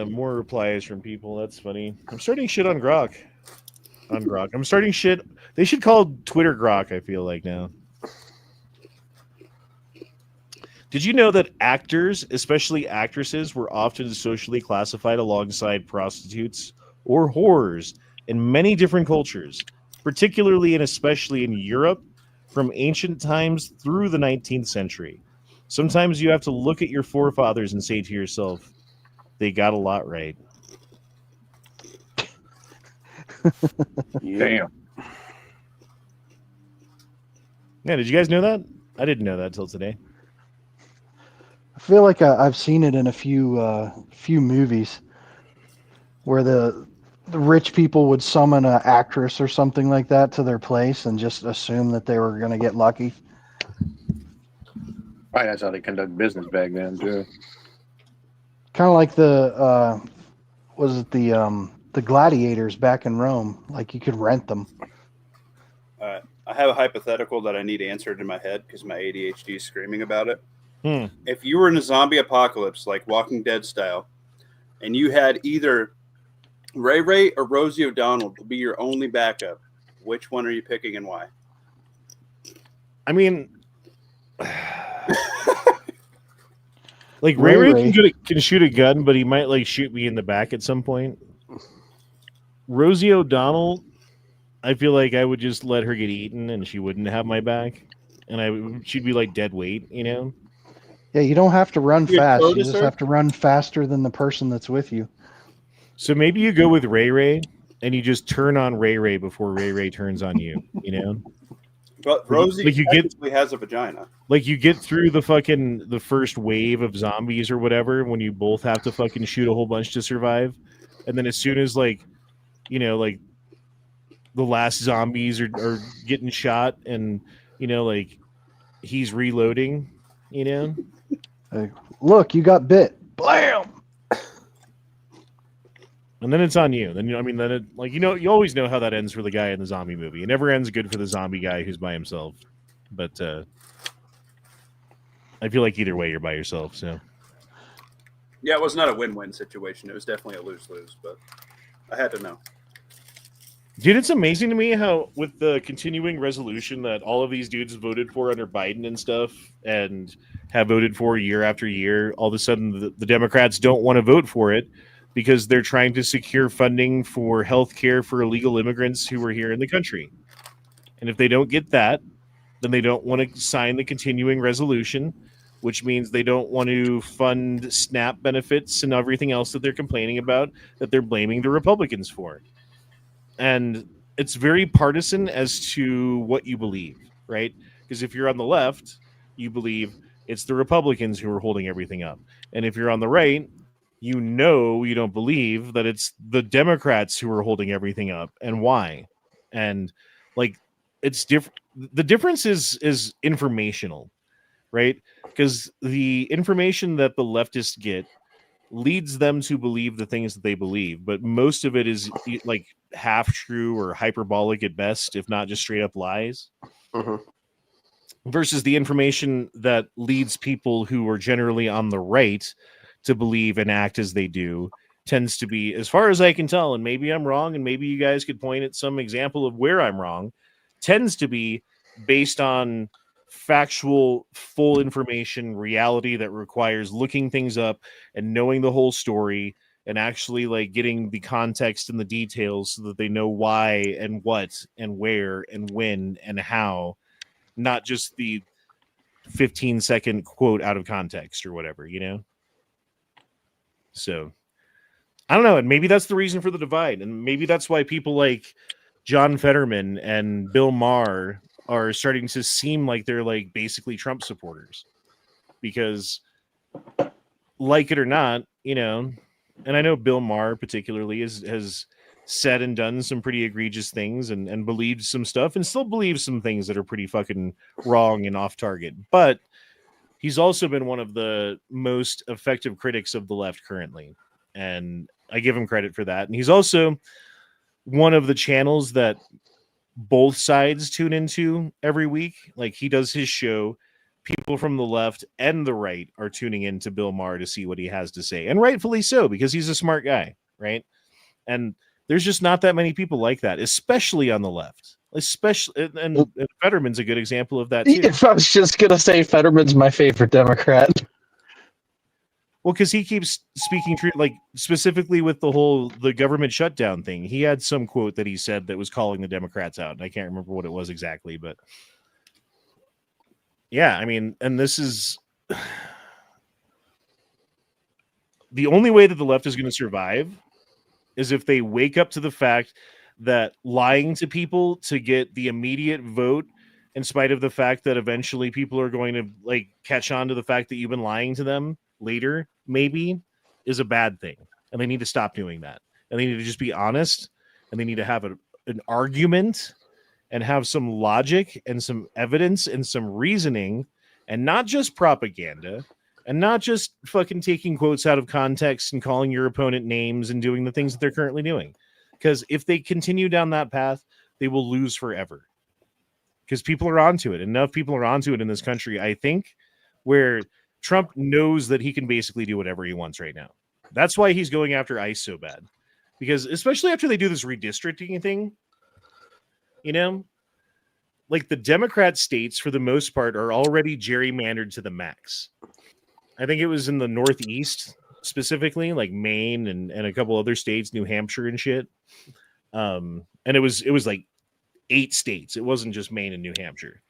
More replies from people. That's funny. I'm starting shit on Grok. I'm starting shit. They should call Twitter Grok, I feel like now. Did you know that actors, especially actresses, were often socially classified alongside prostitutes or whores in many different cultures, particularly and especially in Europe from ancient times through the 19th century? Sometimes you have to look at your forefathers and say to yourself, they got a lot right. Damn. Yeah, did you guys know that? I didn't know that till today. I feel like I've seen it in a few movies where the rich people would summon an actress or something like that to their place and just assume that they were going to get lucky. Right, that's how they conduct business back then, too. Kind of like the gladiators back in Rome. Like you could rent them. I have a hypothetical that I need answered in my head because my ADHD is screaming about it. If you were in a zombie apocalypse, like Walking Dead style, and you had either Ray Ray or Rosie O'Donnell to be your only backup, which one are you picking and why? I mean, like Ray can shoot a gun, but he might like shoot me in the back at some point. Rosie O'Donnell, I feel like I would just let her get eaten and she wouldn't have my back, and she'd be like dead weight, you know. Yeah, you don't have to run fast. You just her? have to run faster than the person that's with you. So maybe you go with Ray Ray and you just turn on Ray Ray before Ray Ray turns on you, you know? But Rosie like has a vagina. Like you get through the first wave of zombies or whatever when you both have to fucking shoot a whole bunch to survive. And then as soon as like, you know, like the last zombies are getting shot and like he's reloading, Like, look, you got bit. Blam. and then it's on you. Then then it you always know how that ends for the guy in the zombie movie. It never ends good for the zombie guy who's by himself. But I feel like either way you're by yourself. So Yeah, it was not a win-win situation. It was definitely a lose-lose, but I had to know. dude, it's amazing to me how with the continuing resolution that all of these dudes voted for under Biden and stuff and have voted for year after year, all of a sudden the Democrats don't want to vote for it because they're trying to secure funding for health care for illegal immigrants who are here in the country. And if they don't get that, then they don't want to sign the continuing resolution, which means they don't want to fund SNAP benefits and everything else that they're complaining about that they're blaming the Republicans for. And it's very partisan as to what you believe, right? Because if you're on the left, you believe it's the Republicans who are holding everything up. And if you're on the right, you don't believe that it's the Democrats who are holding everything up and why. And it's different. The difference is informational, right? Because the information that the leftists get leads them to believe the things that they believe, but most of it is like half true or hyperbolic at best, if not just straight up lies. Versus the information that leads people who are generally on the right to believe and act as they do tends to be, as far as I can tell, and maybe I'm wrong, and maybe you guys could point at some example of where I'm wrong, tends to be based on factual, full information, reality that requires looking things up and knowing the whole story and actually getting the context and the details so that they know why and what and where and when and how, not just the 15-second quote out of context or whatever, So I don't know, and maybe that's the reason for the divide, and maybe that's why people like John Fetterman and Bill Maher are starting to seem like they're basically Trump supporters, because like it or not, and I know Bill Maher particularly has said and done some pretty egregious things and believed some stuff and still believes some things that are pretty fucking wrong and off target. But he's also been one of the most effective critics of the left currently. And I give him credit for that. And he's also one of the channels that both sides tune into every week. Like, he does his show. People from the left and the right are tuning in to Bill Maher to see what he has to say. And rightfully so, because he's a smart guy, right? And there's just not that many people like that, especially on the left. Especially, and Fetterman's a good example of that too. If I was just gonna say Fetterman's my favorite Democrat. Well, because he keeps speaking truth, like specifically with the government shutdown thing. He had some quote that he said that was calling the Democrats out, and I can't remember what it was exactly, but yeah, I mean, and this is the only way that the left is going to survive is if they wake up to the fact that lying to people to get the immediate vote, in spite of the fact that eventually people are going to catch on to the fact that you've been lying to them later, maybe, is a bad thing. And they need to stop doing that. And they need to just be honest, and they need to have an argument and have some logic and some evidence and some reasoning, and not just propaganda, and not just fucking taking quotes out of context and calling your opponent names and doing the things that they're currently doing. Because if they continue down that path, they will lose forever. Because people are onto it. Enough people are onto it in this country, I think, where Trump knows that he can basically do whatever he wants right now. That's why he's going after ICE so bad. Because especially after they do this redistricting thing, like the Democrat states, for the most part, are already gerrymandered to the max. I think it was in the Northeast specifically, like Maine and a couple other states, New Hampshire and shit. And it was like 8 states. It wasn't just Maine and New Hampshire.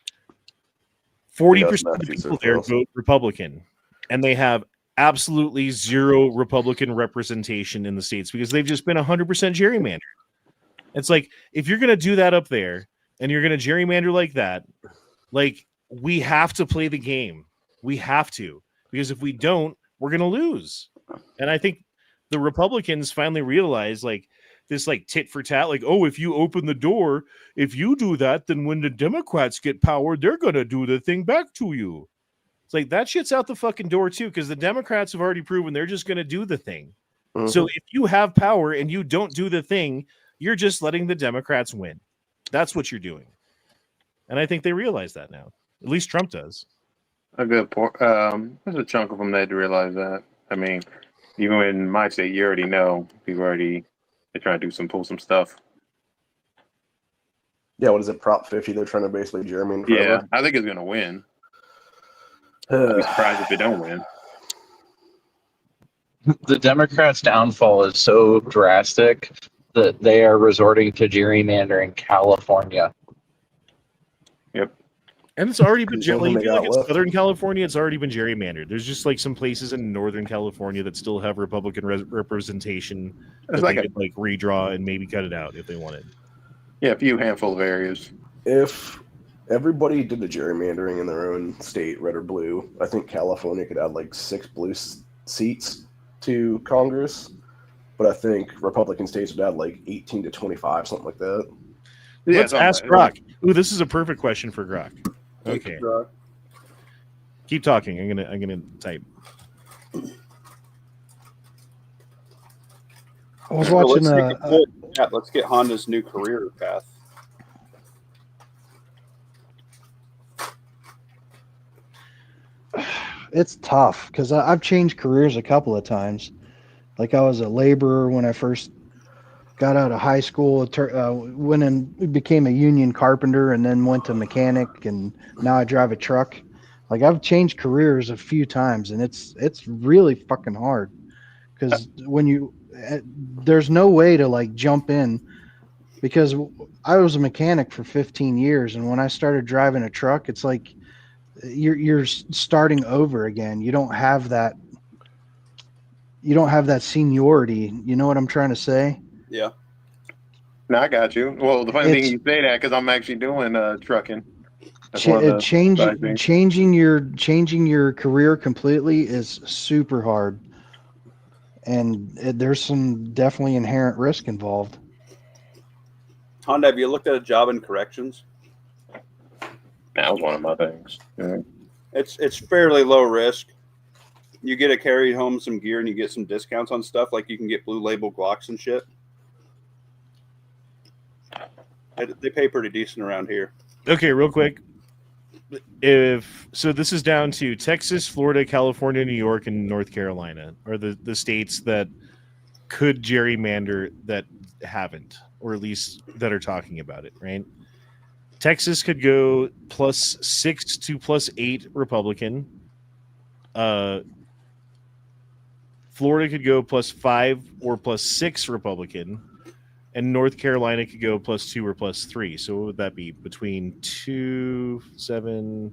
40% of the people there vote Republican, and they have absolutely zero Republican representation in the states because they've just been 100% gerrymandered. It's like, if you're going to do that up there and you're going to gerrymander like that, we have to play the game. We have to, because if we don't, we're going to lose. And I think the Republicans finally realize, this like tit for tat, like, oh, if you open the door, if you do that, then when the Democrats get power, they're gonna do the thing back to you. It's like that shit's out the fucking door too, because the Democrats have already proven they're just gonna do the thing. Mhm. So if you have power and you don't do the thing, you're just letting the Democrats win. That's what you're doing. And I think they realize that now. At least Trump does. A good point. There's a chunk of them that realize that. I mean, even in my state, you already know people they're trying to pull some stuff. Yeah, what is it? Prop 50? They're trying to basically gerrymand Yeah, forever. I think it's gonna win. I'd be surprised if they don't win. The Democrats' downfall is so drastic that they are resorting to gerrymander in California. Yep. And it's already been There's nothing like, they if you got look at left. Southern California, it's already been gerrymandered. There's just like some places in Northern California that still have Republican representation that It's they like could like redraw and maybe cut it out if they wanted. a few handful of areas. If everybody did the gerrymandering in their own state, red or blue, I think California could add like 6 blue seats to Congress. But I think Republican states would add like 18 to 25, something like that. Yeah, Let's ask Grok. Ooh, this is a perfect question for Grok. Okay. Keep talking. I'm gonna type. I was watching Let's get Honda's new career path. it's tough because I've changed careers a couple of times. Like I was a laborer when I first got out of high school, went and became a union carpenter, and then went to mechanic, and now I drive a truck. Like I've changed careers a few times, and it's really fucking hard because when there's no way to like jump in, because I was a mechanic for 15 years, and when I started driving a truck, it's like you're starting over again. You don't have that seniority. You know what I'm trying to say? Yeah. No, I got you. Well, the funny thing you say that because I'm actually doing trucking. Changing your career completely is super hard, and there's some definitely inherent risk involved. Honda, have you looked at a job in corrections? That was one of my things. Yeah. It's fairly low risk. You get to carry home some gear and you get some discounts on stuff, like you can get blue label Glocks and shit. They pay pretty decent around here. Okay, real quick. This is down to Texas, Florida, California, New York, and North Carolina are the states that could gerrymander that haven't, or at least that are talking about it, right? Texas could go +6 to +8 Republican. Florida could go +5 or +6 Republican. And North Carolina could go +2 or +3. So what would that be? Between 2, 7,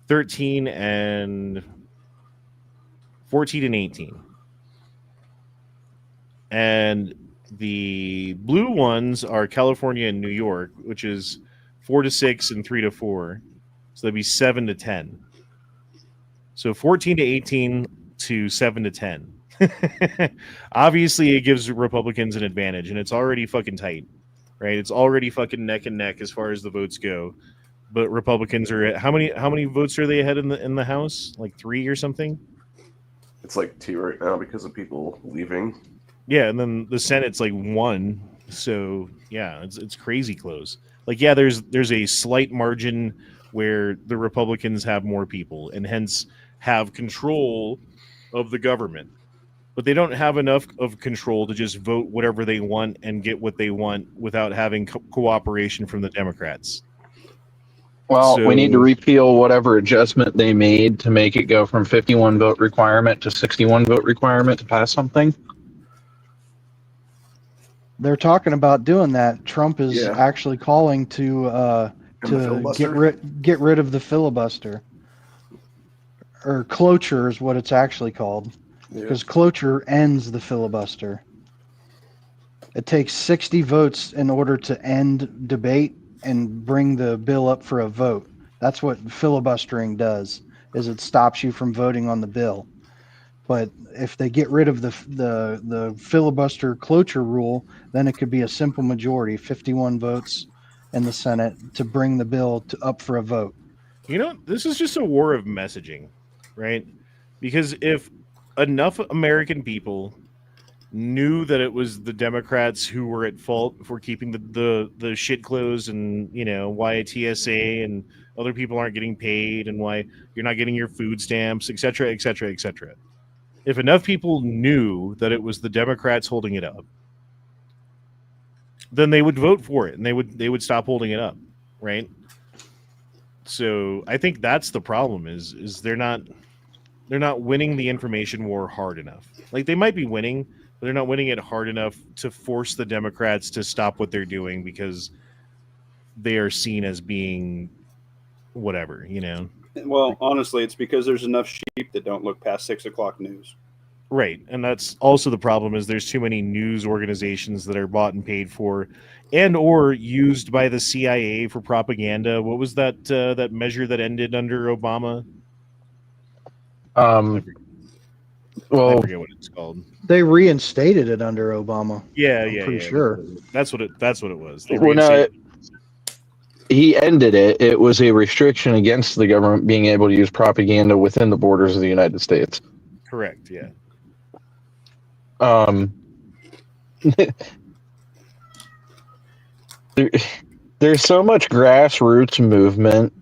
13, and 14 and 18. And the blue ones are California and New York, which is 4 to 6 and 3 to 4. So that'd be 7 to 10. So 14 to 18 to 7 to 10. Obviously, it gives Republicans an advantage, and it's already fucking tight, right? It's already fucking neck and neck as far as the votes go. But Republicans are at how many votes are they ahead in the House? Like 3 or something? It's like 2 right now because of people leaving. Yeah, and then the Senate's like 1. So yeah, it's crazy close. Like yeah, there's a slight margin where the Republicans have more people and hence have control of the government. But they don't have enough of control to just vote whatever they want and get what they want without having cooperation from the Democrats. Well, we need to repeal whatever adjustment they made to make it go from 51 vote requirement to 61 vote requirement to pass something. They're talking about doing that. Trump is actually calling to get rid of the filibuster, or cloture is what it's actually called. Because cloture ends the filibuster. It takes 60 votes in order to end debate and bring the bill up for a vote. That's what filibustering does, is it stops you from voting on the bill. But if they get rid of the filibuster cloture rule, then it could be a simple majority, 51 votes in the Senate to bring the bill up for a vote. This is just a war of messaging, right? Because if enough American people knew that it was the Democrats who were at fault for keeping the shit closed, and why TSA and other people aren't getting paid, and why you're not getting your food stamps, etc., etc., etc. If enough people knew that it was the Democrats holding it up, then they would vote for it, and they would stop holding it up, right? So I think that's the problem is they're not winning the information war hard enough. Like, they might be winning, but they're not winning it hard enough to force the Democrats to stop what they're doing because they are seen as being whatever, Well, honestly, it's because there's enough sheep that don't look past 6 o'clock news. Right, and that's also the problem is there's too many news organizations that are bought and paid for, and or used by the CIA for propaganda. What was that that measure that ended under Obama? I forget what it's called. They reinstated it under Obama. Yeah, I'm pretty sure. That's what it was. He ended it. It was a restriction against the government being able to use propaganda within the borders of the United States. Correct, yeah. There's so much grassroots movement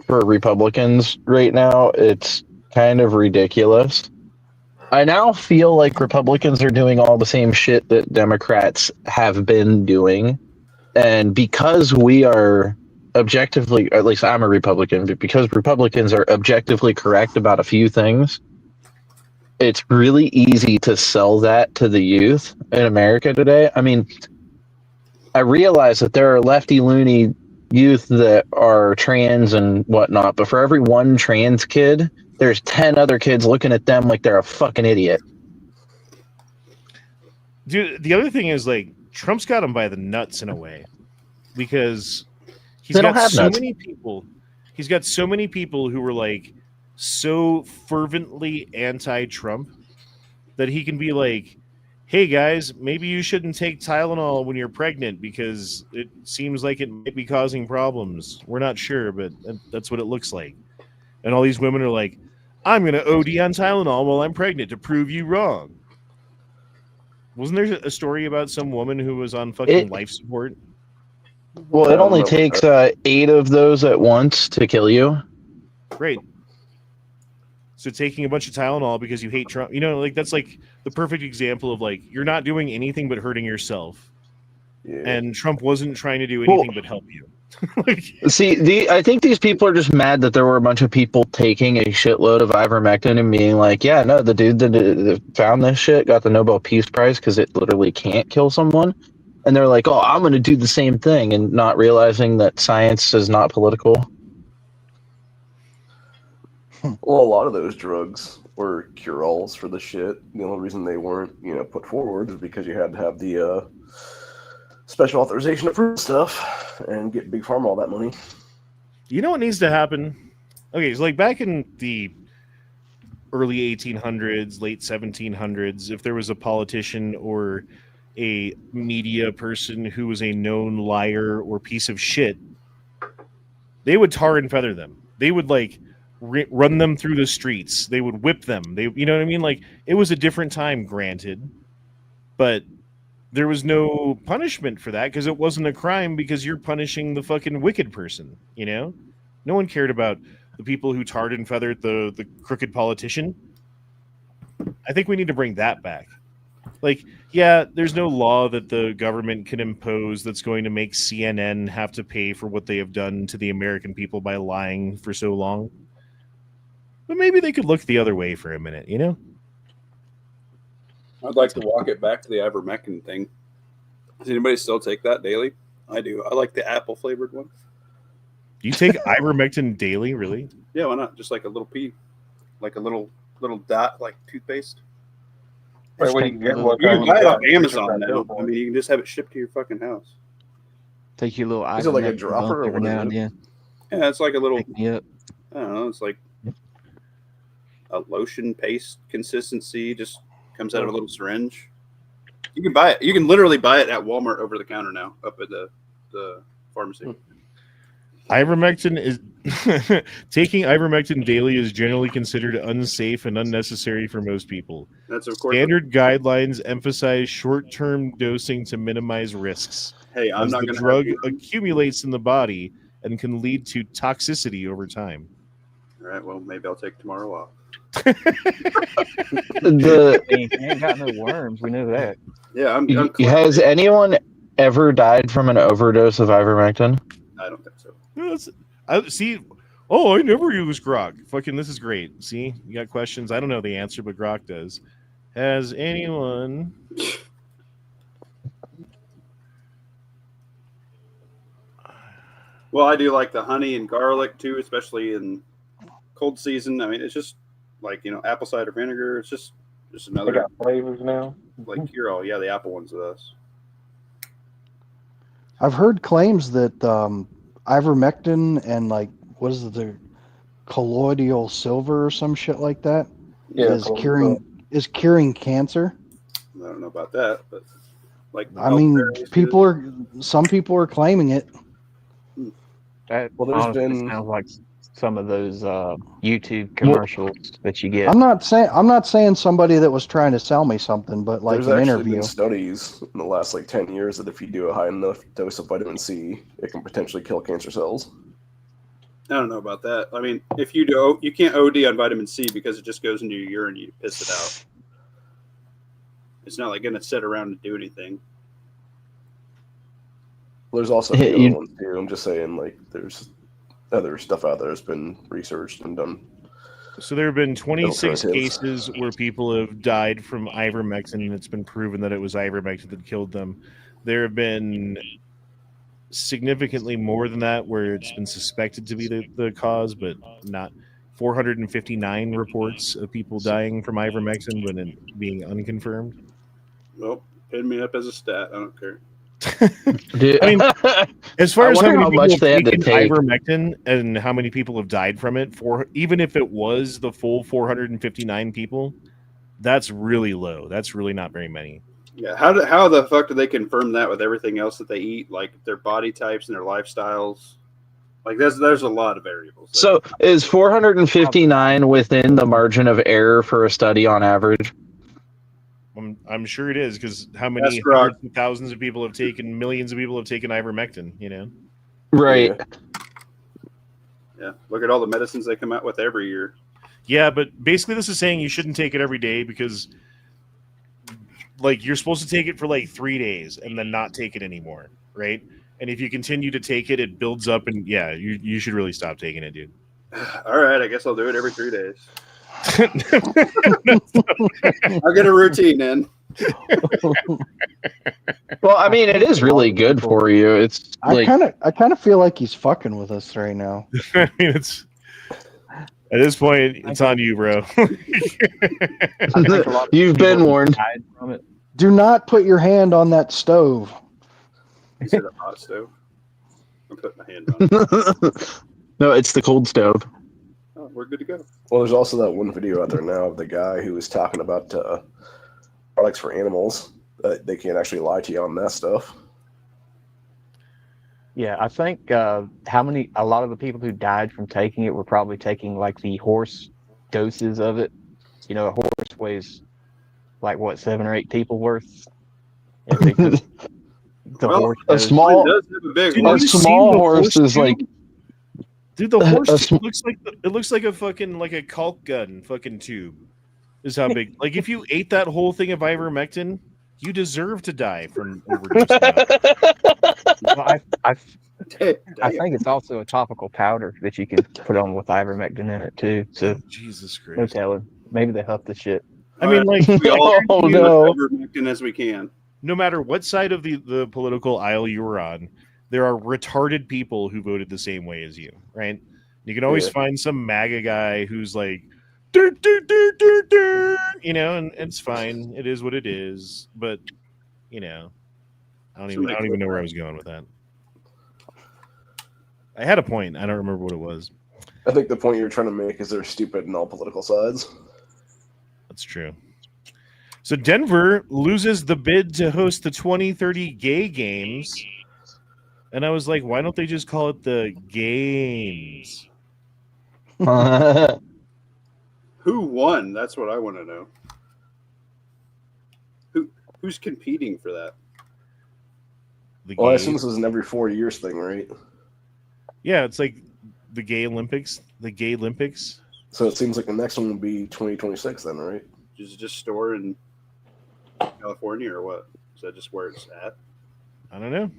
for Republicans right now. It's kind of ridiculous. I now feel like Republicans are doing all the same shit that Democrats have been doing. And because we are objectively, or at least I'm a Republican, but because Republicans are objectively correct about a few things, it's really easy to sell that to the youth in America today. I mean, I realize that there are lefty loony youth that are trans and whatnot, but for every one trans kid, there's 10 other kids looking at them like they're a fucking idiot. Dude, the other thing is, like, Trump's got him by the nuts in a way, because he's got so many people. He's got so many people who were like so fervently anti-Trump that he can be like, hey guys, maybe you shouldn't take Tylenol when you're pregnant because it seems like it might be causing problems. We're not sure, but that's what it looks like. And all these women are like, I'm going to OD on Tylenol while I'm pregnant to prove you wrong. Wasn't there a story about some woman who was on fucking life support? Well, it only takes 8 of those at once to kill you. Great. So taking a bunch of Tylenol because you hate Trump, like, that's like the perfect example of, like, you're not doing anything but hurting yourself. Yeah. And Trump wasn't trying to do anything but help you. See, I think these people are just mad that there were a bunch of people taking a shitload of ivermectin and being like, yeah, no, the dude that found this shit got the Nobel Peace Prize because it literally can't kill someone. And they're like, oh, I'm going to do the same thing, and not realizing that science is not political. Well, a lot of those drugs were cure-alls for the shit. The only reason they weren't, put forward is because you had to have the special authorization to prove stuff and get Big Pharma all that money. You know what needs to happen? Okay, so like back in the early 1800s, late 1700s, if there was a politician or a media person who was a known liar or piece of shit, they would tar and feather them. They would like run them through the streets. They would whip them. You know what I mean? Like, it was a different time, granted, but there was no punishment for that because it wasn't a crime because you're punishing the fucking wicked person, No one cared about the people who tarred and feathered the crooked politician. I think we need to bring that back. Like, yeah, there's no law that the government can impose that's going to make CNN have to pay for what they have done to the American people by lying for so long. But maybe they could look the other way for a minute, I'd like to walk it back to the ivermectin thing. Does anybody still take that daily? I do. I like the apple flavored one. You take ivermectin daily, really? Yeah, why not? Just like a little pea, like a little dot, like toothpaste. Right, what do you get? You can buy it off Amazon now. I mean, you can just have it shipped to your fucking house. Take your little. Is it like a dropper or every now and then? Yeah, it's like a little. Pick me up. I don't know. It's like a lotion paste consistency. Just comes out of a little syringe. You can buy it. You can literally buy it at Walmart over the counter now, up at the pharmacy. Ivermectin is taking ivermectin daily is generally considered unsafe and unnecessary for most people. That's of course Standard guidelines emphasize short-term dosing to minimize risks. Hey, I'm as not the going to drug accumulates in the body and can lead to toxicity over time. All right. Well, maybe I'll take tomorrow off. You ain't got no worms. We know that. Yeah, I'm Has anyone ever died from an overdose of ivermectin? I don't think so. I see. Oh, I never use Grok. Fucking, this is great. See, you got questions. I don't know the answer, but Grok does. Has anyone? Well, I do like the honey and garlic too, especially in cold season. I mean, it's just like apple cider vinegar. It's just They another got flavors now. like Curol. Yeah, the apple ones with us. I've heard claims that ivermectin and what is it, the colloidal silver or some shit like that is curing cancer. I don't know about that, but some people are claiming it. That Well, there's honestly been- sounds like some of those YouTube commercials that you get. I'm not saying somebody that was trying to sell me something, but There's an actually interview. been studies in the last 10 years that if you do a high enough dose of vitamin C, it can potentially kill cancer cells. I don't know about that. I mean, if you do, you can't OD on vitamin C because it just goes into your urine. You piss it out. It's not like going to sit around and do anything. There's also the other ones too. I'm just saying, there's other stuff out there that's been researched and done. So there have been 26 Alternatives. cases where people have died from ivermectin, and it's been proven that it was ivermectin that killed them. There have been significantly more than that where it's been suspected to be the cause, but not. 459 reports of people dying from ivermectin, but being unconfirmed. Well, pin me up as a stat. I don't care. Dude, I mean, as far I as how wonder many how people much have they had to taken take. ivermectin and how many people have died from it, even if it was the full 459 people, that's really low. That's really not very many. Yeah, how the fuck do they confirm that with everything else that they eat, like their body types and their lifestyles? Like there's a lot of variables. So is 459 within the margin of error for a study on average? I'm sure it is, because how many That's right. hundreds of thousands of people have taken, millions of people have taken ivermectin, Right. Yeah, look at all the medicines they come out with every year. Yeah, but basically this is saying you shouldn't take it every day because you're supposed to take it for 3 days and then not take it anymore, right? And if you continue to take it, it builds up, and yeah, you should really stop taking it, dude. All right, I guess I'll do it every 3 days. I'll get a routine in. Well, I mean, it is really good for you. It's I kind of feel like he's fucking with us right now. I mean, it's at this point, it's on you, bro. You've been warned. Died from it. Do not put your hand on that stove. Is it a hot stove? I'm putting my hand on it. No, it's the cold stove. Oh, we're good to go. Well, there's also that one video out there now of the guy who was talking about products for animals. They can't actually lie to you on that stuff. Yeah, I think a lot of the people who died from taking it were probably taking the horse doses of it. A horse weighs 7 or 8 people worth. If they took the horse a dose. small, Mine does have a big Dude, one. a you seen small the horse is tube? like, Dude, the horse a tube looks like a fucking a caulk gun fucking tube. Is how big. If you ate that whole thing of ivermectin, you deserve to die from overdose. Well, I Damn. think it's also a topical powder that you can put on with ivermectin in it too. So Jesus no Christ. telling. Maybe they huff the shit. I mean, We all Oh, use no. ivermectin as we can. no matter what side of the political aisle you were on, there are retarded people who voted the same way as you, right? You can always Yeah. find some MAGA guy who's like, "Dur, dur, dur, dur, dur," and it's fine. It is what it is. But I don't even know where I was going with that. I had a point. I don't remember what it was. I think the point you're trying to make is they're stupid in all political sides. That's true. So Denver loses the bid to host the 2030 Gay Games. And I was like, why don't they just call it the Games? Who won? That's what I want to know. Who's competing for that? Well, I assume this is an every 4 years thing, right? Yeah, it's like the Gay Olympics. The Gay Olympics. So it seems like the next one will be 2026 then, right? Is it just store in California or what? Is that just where it's at? I don't know.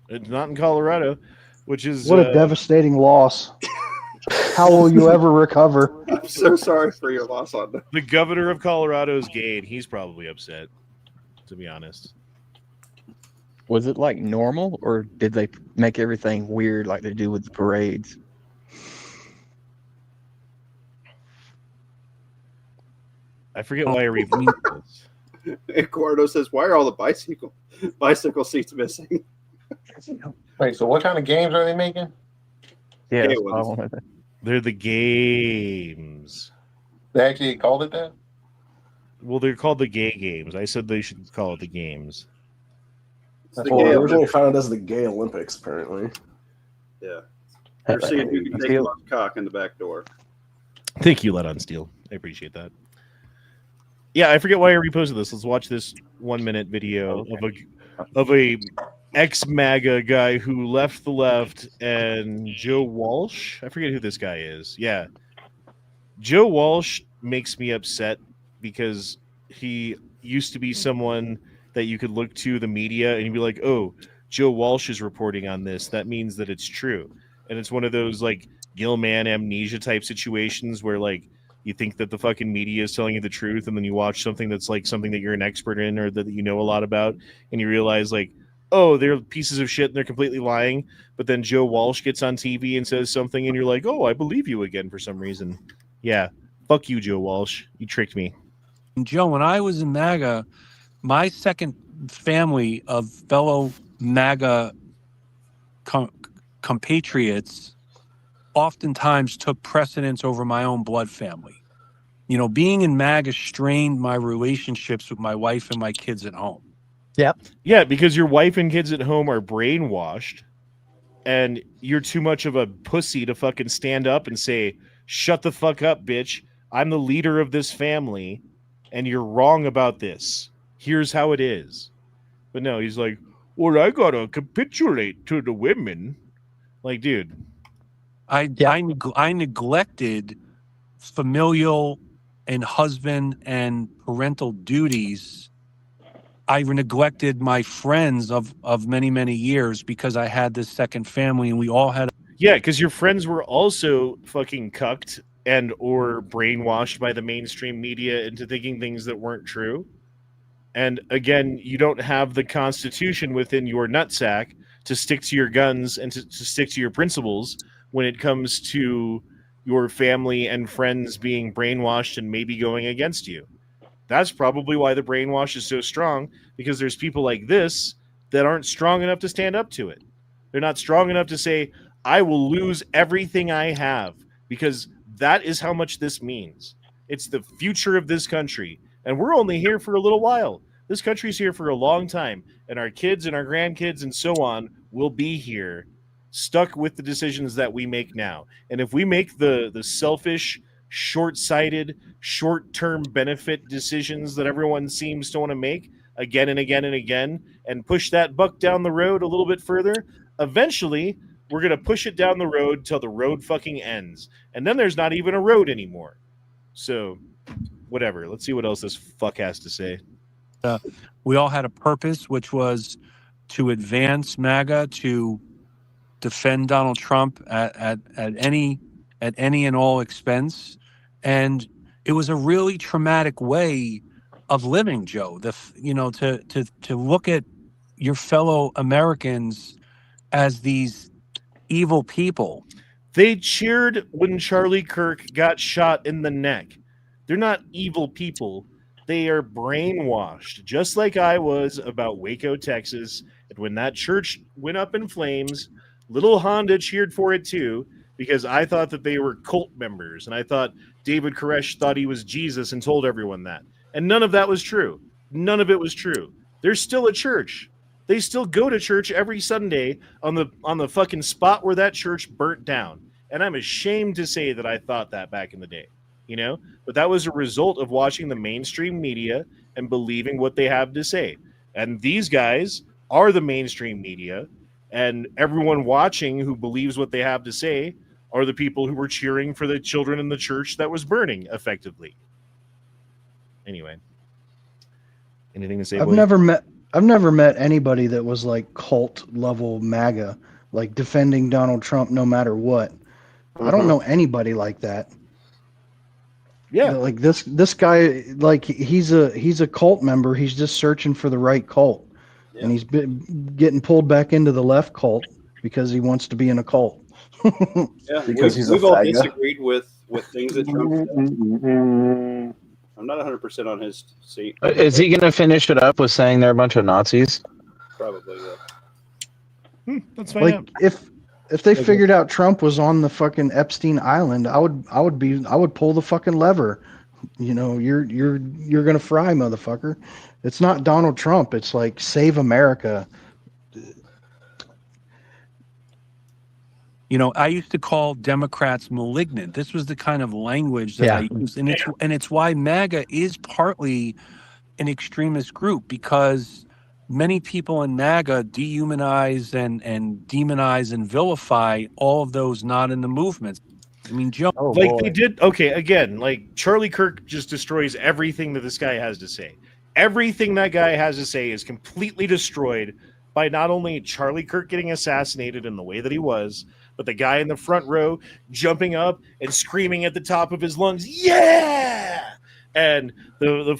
It's not in Colorado, which is What a devastating loss. How will you ever recover? I'm so sorry for your loss on that. The governor of Colorado is gay, and he's probably upset, to be honest. Was it like normal, or did they make everything weird like they do with the parades? I forget why I repeat this. Eduardo says, "Why are all the bicycle seats missing?" Wait, so what kind of games are they making? Yeah, Gay that's what I ones. wanted to- They're the Games. They actually called it that? Well, they're called the Gay Games. I said they should call it the Games. It's the Well, gay they originally Olympics. found it as the Gay Olympics, apparently. Yeah, they're seeing who can take Still- Elon's cock in the back door. Thank you, Let on Steel. I appreciate that. Yeah, I forget why I reposted this. Let's watch this 1 minute video of a ex-MAGA guy who left the left and Joe Walsh. I forget who this guy is. Yeah. Joe Walsh makes me upset because he used to be someone that you could look to the media and you'd be like, oh, Joe Walsh is reporting on this. That means that it's true. And it's one of those like Gilman amnesia type situations where like you think that the fucking media is telling you the truth, and then you watch something that's like something that you're an expert in or that you know a lot about, and you realize like, oh, they're pieces of shit and they're completely lying. But then Joe Walsh gets on TV and says something, and you're like, oh, I believe you again for some reason. Yeah, fuck you, Joe Walsh. You tricked me. Joe, when I was in MAGA, my second family of fellow MAGA compatriots oftentimes took precedence over my own blood family. You know, being in MAGA strained my relationships with my wife and my kids at home. Yeah, because your wife and kids at home are brainwashed, and you're too much of a pussy to fucking stand up and say, shut the fuck up, bitch. I'm the leader of this family, and you're wrong about this. Here's how it is. But no, he's like, well, I gotta capitulate to the women. Like, dude. I neglected familial and husband and parental duties. I neglected my friends of many, many years because I had this second family and we all had. Yeah, because your friends were also fucking cucked and or brainwashed by the mainstream media into thinking things that weren't true. And again, you don't have the Constitution within your nutsack to stick to your guns and to stick to your principles when it comes to your family and friends being brainwashed and maybe going against you. That's probably why the brainwash is so strong, because there's people like this that aren't strong enough to stand up to it. They're not strong enough to say, I will lose everything I have, because that is how much this means. It's the future of this country, and we're only here for a little while. This country's here for a long time, and our kids and our grandkids and so on will be here, stuck with the decisions that we make now. And if we make the selfish, short-sighted, short-term benefit decisions that everyone seems to want to make again and again and again, and push that buck down the road a little bit further, eventually we're going to push it down the road till the road fucking ends. And then there's not even a road anymore. So, whatever. Let's see what else this fuck has to say. We all had a purpose, which was to advance MAGA, to defend Donald Trump at any and all expense, and it was a really traumatic way of living, Joe. To look at your fellow Americans as these evil people. They cheered when Charlie Kirk got shot in the neck. They're not evil people. They are brainwashed, just like I was about Waco, Texas. And when that church went up in flames, little Honda cheered for it too, because I thought that they were cult members, and I thought David Koresh thought he was Jesus and told everyone that. And none of that was true. None of it was true. There's still a church. They still go to church every Sunday on the fucking spot where that church burnt down. And I'm ashamed to say that I thought that back in the day, you know? But that was a result of watching the mainstream media and believing what they have to say. And these guys are the mainstream media, and everyone watching who believes what they have to say are the people who were cheering for the children in the church that was burning, effectively. Anyway. Anything to say? I've never met anybody that was like cult level MAGA, like defending Donald Trump no matter what. I don't know anybody like that. Yeah, like this guy, like he's a cult member. He's just searching for the right cult, and he's been getting pulled back into the left cult because he wants to be in a cult. Yeah, Because we've all disagreed with things that Trump said. I'm not 100% on his seat. Is he going to finish it up with saying they're a bunch of Nazis? Probably, yeah. Let's find Like out. if they figured out Trump was on the fucking Epstein Island, I would pull the fucking lever. You know, you're gonna fry, motherfucker. It's not Donald Trump. It's like save America. You know, I used to call Democrats malignant. This was the kind of language that I used, and it's why MAGA is partly an extremist group, because many people in MAGA dehumanize and demonize and vilify all of those not in the movement. I mean, Joe, They did. Okay, again, like Charlie Kirk just destroys everything that this guy has to say. Everything that guy has to say is completely destroyed by not only Charlie Kirk getting assassinated in the way that he was, but the guy in the front row jumping up and screaming at the top of his lungs, "Yeah!" And the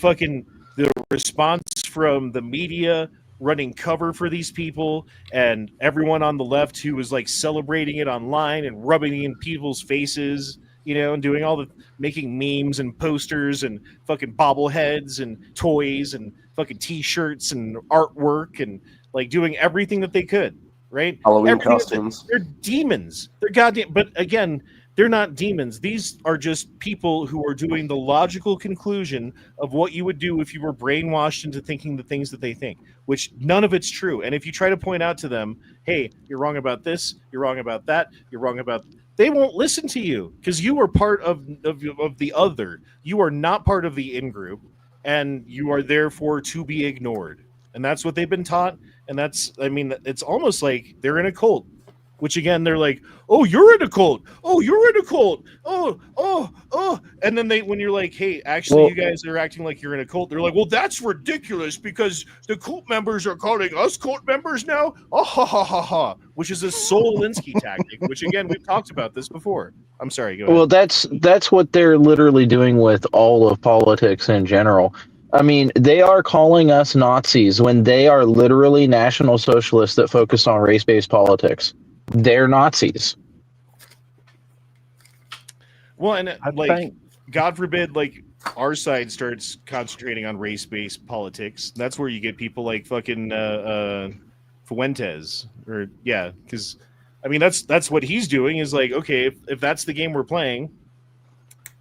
response from the media running cover for these people, and everyone on the left who was like celebrating it online and rubbing it in people's faces, you know, and doing all the making memes and posters and fucking bobbleheads and toys and fucking t-shirts and artwork and like doing everything that they could, right? Halloween costumes. They're demons. They're goddamn. But again, they're not demons. These are just people who are doing the logical conclusion of what you would do if you were brainwashed into thinking the things that they think, which none of it's true. And if you try to point out to them, hey, you're wrong about this, you're wrong about that, you're wrong about, they won't listen to you because you are part of the other. You are not part of the in-group, and you are therefore to be ignored. And that's what they've been taught. And that's, I mean, it's almost like they're in a cult, which again, they're like, oh, you're in a cult. Oh, you're in a cult. Oh. And then when you're like, hey, actually, you guys are acting like you're in a cult. They're like, well, that's ridiculous because the cult members are calling us cult members now. Oh, ha, ha, ha, ha. Which is a Saul Alinsky tactic, which again, we've talked about this before. I'm sorry, go ahead. Well, that's what they're literally doing with all of politics in general. I mean, they are calling us Nazis when they are literally National Socialists that focus on race-based politics. They're Nazis. Well, and like, God forbid, like our side starts concentrating on race-based politics. That's where you get people like fucking Fuentes, or yeah, because I mean that's what he's doing is like, okay, if that's the game we're playing,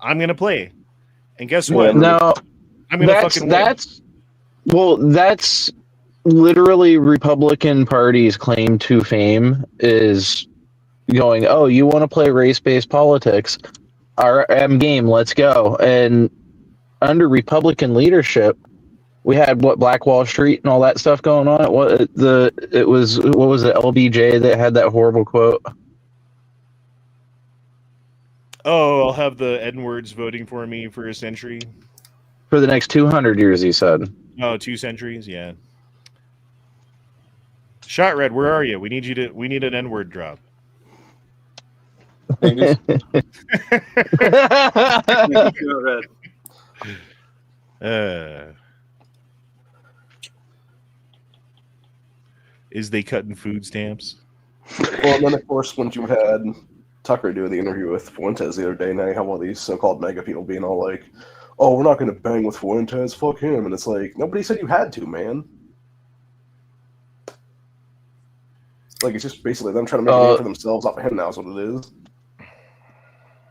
I'm gonna play, and guess what? No, I'm gonna fucking win. That's literally Republican Party's claim to fame is going, oh, you want to play race-based politics? I'm game, let's go. And under Republican leadership, we had Black Wall Street and all that stuff going on. What was it, LBJ that had that horrible quote? Oh, I'll have the N-words voting for me for a century. For the next 200 years, he said. Oh, 2 centuries, yeah. Shot Red, where are you? We need an N-word drop. Is they cutting food stamps? Well, and then of course, when you had Tucker do the interview with Fuentes the other day, now you have all these so-called mega people being all like, "Oh, we're not going to bang with Fuentes, fuck him," and it's like nobody said you had to, man. Like, it's just basically them trying to make a name for themselves off of him now is what it is.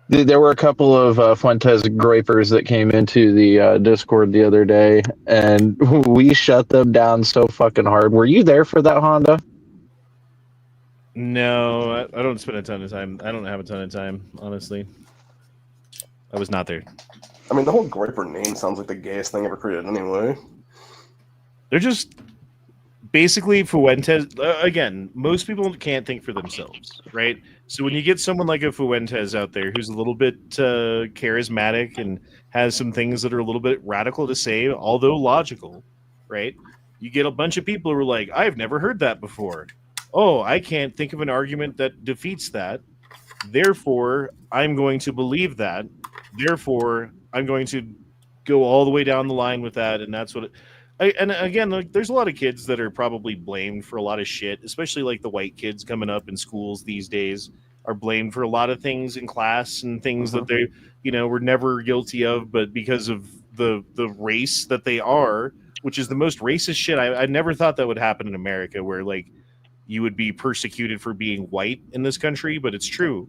There were a couple of Fuentes grapers that came into the Discord the other day, and we shut them down so fucking hard. Were you there for that, Honda? No, I don't spend a ton of time. I don't have a ton of time, honestly. I was not there. I mean, the whole Groiper name sounds like the gayest thing ever created anyway. They're just basically Fuentes. Again, most people can't think for themselves, right? So when you get someone like a Fuentes out there who's a little bit charismatic and has some things that are a little bit radical to say, although logical, right? You get a bunch of people who are like, I've never heard that before. Oh, I can't think of an argument that defeats that. Therefore, I'm going to believe that. Therefore, I'm going to go all the way down the line with that. And that's what and again, like, there's a lot of kids that are probably blamed for a lot of shit, especially like the white kids coming up in schools these days are blamed for a lot of things in class and things that they, were never guilty of, but because of the race that they are, which is the most racist shit. I never thought that would happen in America, where like you would be persecuted for being white in this country, but it's true.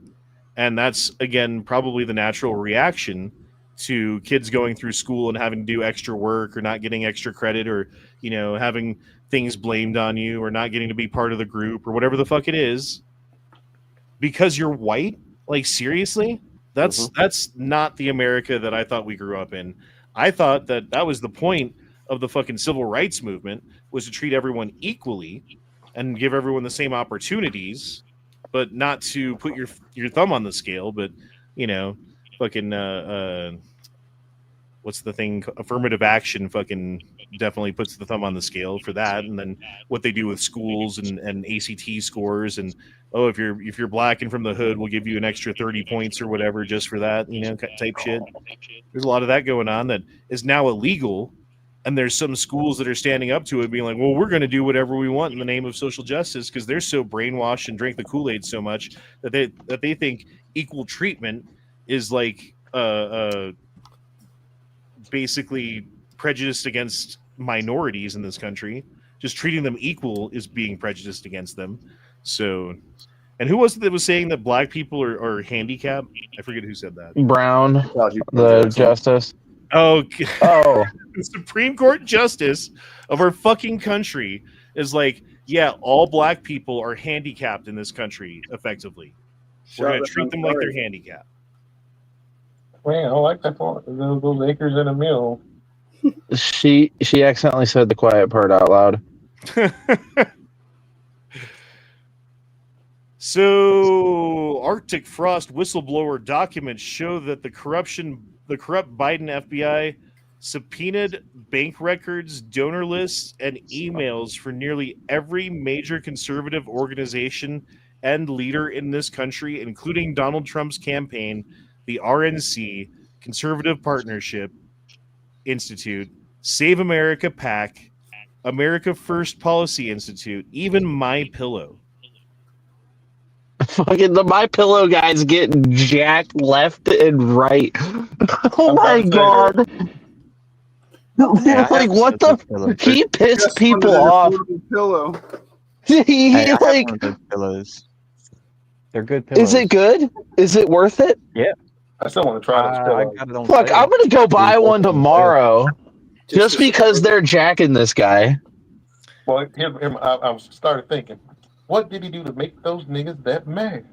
And that's, again, probably the natural reaction to kids going through school and having to do extra work or not getting extra credit or, having things blamed on you or not getting to be part of the group or whatever the fuck it is because you're white. Like, seriously? That's not the America that I thought we grew up in. I thought that was the point of the fucking civil rights movement, was to treat everyone equally and give everyone the same opportunities, but not to put your thumb on the scale, but, fucking, what's the thing? Affirmative action fucking definitely puts the thumb on the scale for that. And then what they do with schools and ACT scores and, oh, if you're black and from the hood, we'll give you an extra 30 points or whatever just for that, type shit. There's a lot of that going on that is now illegal. And there's some schools that are standing up to it being like, well, we're going to do whatever we want in the name of social justice, because they're so brainwashed and drink the Kool-Aid so much that they think equal treatment is like basically prejudiced against minorities in this country. Just treating them equal is being prejudiced against them. So, and who was it that was saying that black people are handicapped? I forget who said that. Brown, the justice. Oh, oh! The Supreme Court justice of our fucking country is like, yeah, all black people are handicapped in this country. Effectively, we're going to treat them like they're handicapped. Man, I like that part. Those acres in a mill. She accidentally said the quiet part out loud. So, Arctic Frost whistleblower documents show that the corrupt Biden FBI subpoenaed bank records, donor lists, and emails for nearly every major conservative organization and leader in this country, including Donald Trump's campaign, the RNC, Conservative Partnership Institute, Save America PAC, America First Policy Institute, even MyPillow. Fucking the MyPillow guys getting jacked left and right. Oh my god! Yeah, like what the? He pissed people off. Pillow. He Hey, I have like. one of those pillows. They're good pillows. Is it good? Is it worth it? Yeah. I still want to try this I pillow. got it on Look, sale. I'm gonna go buy one tomorrow, just because they're jacking this guy. Well, I started thinking, what did he do to make those niggas that mad?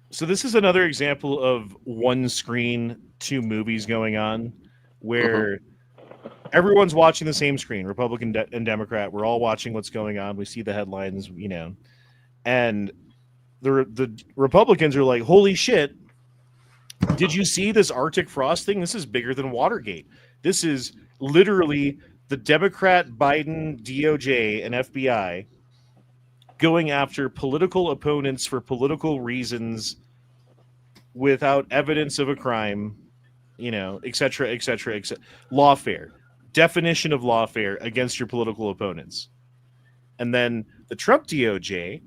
So this is another example of one screen, two movies going on, where everyone's watching the same screen, Republican and Democrat. We're all watching what's going on. We see the headlines, and the Republicans are like, holy shit, did you see this Arctic Frost thing? This is bigger than Watergate. This is literally the Democrat, Biden, DOJ, and FBI going after political opponents for political reasons without evidence of a crime, et cetera, et cetera, et cetera. Lawfare. Definition of lawfare against your political opponents. And then the Trump DOJ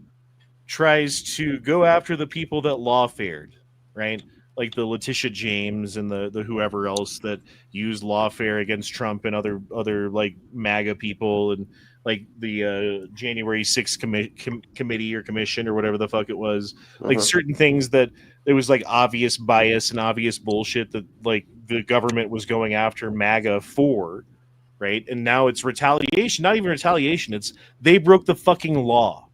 tries to go after the people that lawfared, right? Like the Letitia James and the whoever else that used lawfare against Trump and other like MAGA people and like the January 6th committee or commission or whatever the fuck it was. Like certain things that there was like obvious bias and obvious bullshit that like the government was going after MAGA for, right? And now it's retaliation, not even retaliation. It's they broke the fucking law.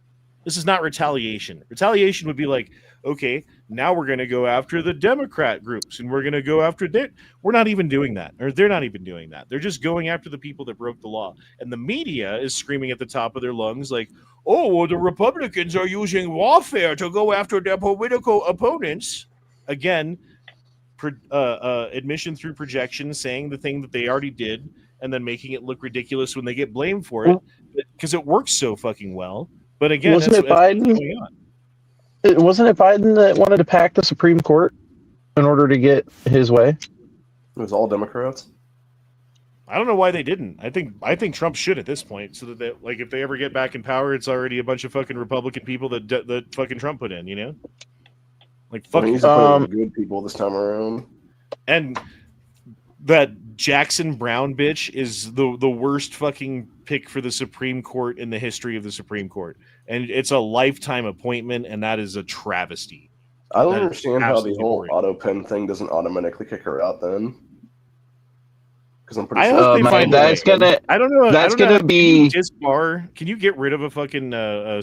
This is not retaliation. Retaliation would be like, okay, now we're going to go after the Democrat groups and we're going to go after that. We're not even doing that, or they're not even doing that. They're just going after the people that broke the law. And the media is screaming at the top of their lungs like, oh, well, the Republicans are using warfare to go after their political opponents. Again, admission through projection, saying the thing that they already did and then making it look ridiculous when they get blamed for it because it works so fucking well. But again, wasn't it Biden? Wasn't it Biden that wanted to pack the Supreme Court in order to get his way? It was all Democrats. I don't know why they didn't. I think Trump should at this point, so that they, like if they ever get back in power, it's already a bunch of fucking Republican people that fucking Trump put in, you know? Like fuck. He's good people this time around. And that Jackson Brown bitch is the worst fucking pick for the Supreme Court in the history of the Supreme Court. And it's a lifetime appointment, and that is a travesty. I don't understand how the whole auto pen thing doesn't automatically kick her out then. Because I'm pretty sure that's gonna. I don't know. That's gonna be disbar. Can you get rid of a fucking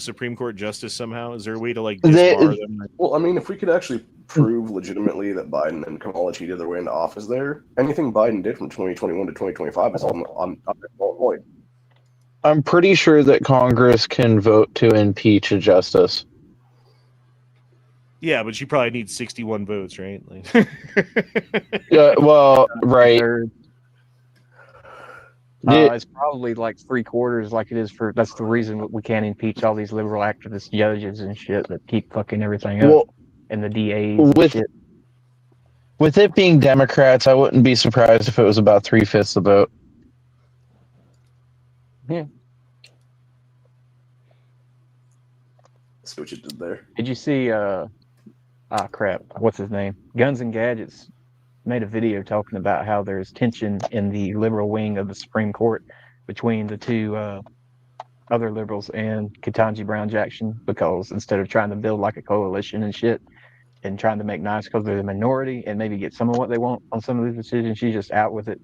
Supreme Court justice somehow? Is there a way to like disbar them? Well, I mean, if we could actually prove legitimately that Biden and Kamala cheated their way into office, there, anything Biden did from 2021 to 2025 is on point. I'm pretty sure that Congress can vote to impeach a justice. Yeah, but she probably needs 61 votes, right? Like... yeah, well, right. It's probably like 3/4 like it is for. That's the reason we can't impeach all these liberal activist judges and shit that keep fucking everything up. And the DAs and shit. With it being Democrats, I wouldn't be surprised if it was about 3/5 the vote. Yeah. See what you did there. Did you see crap, what's his name? Guns and Gadgets made a video talking about how there's tension in the liberal wing of the Supreme Court between the two other liberals and Ketanji Brown Jackson, because instead of trying to build like a coalition and shit and trying to make nice because they're the minority and maybe get some of what they want on some of these decisions, she's just out with it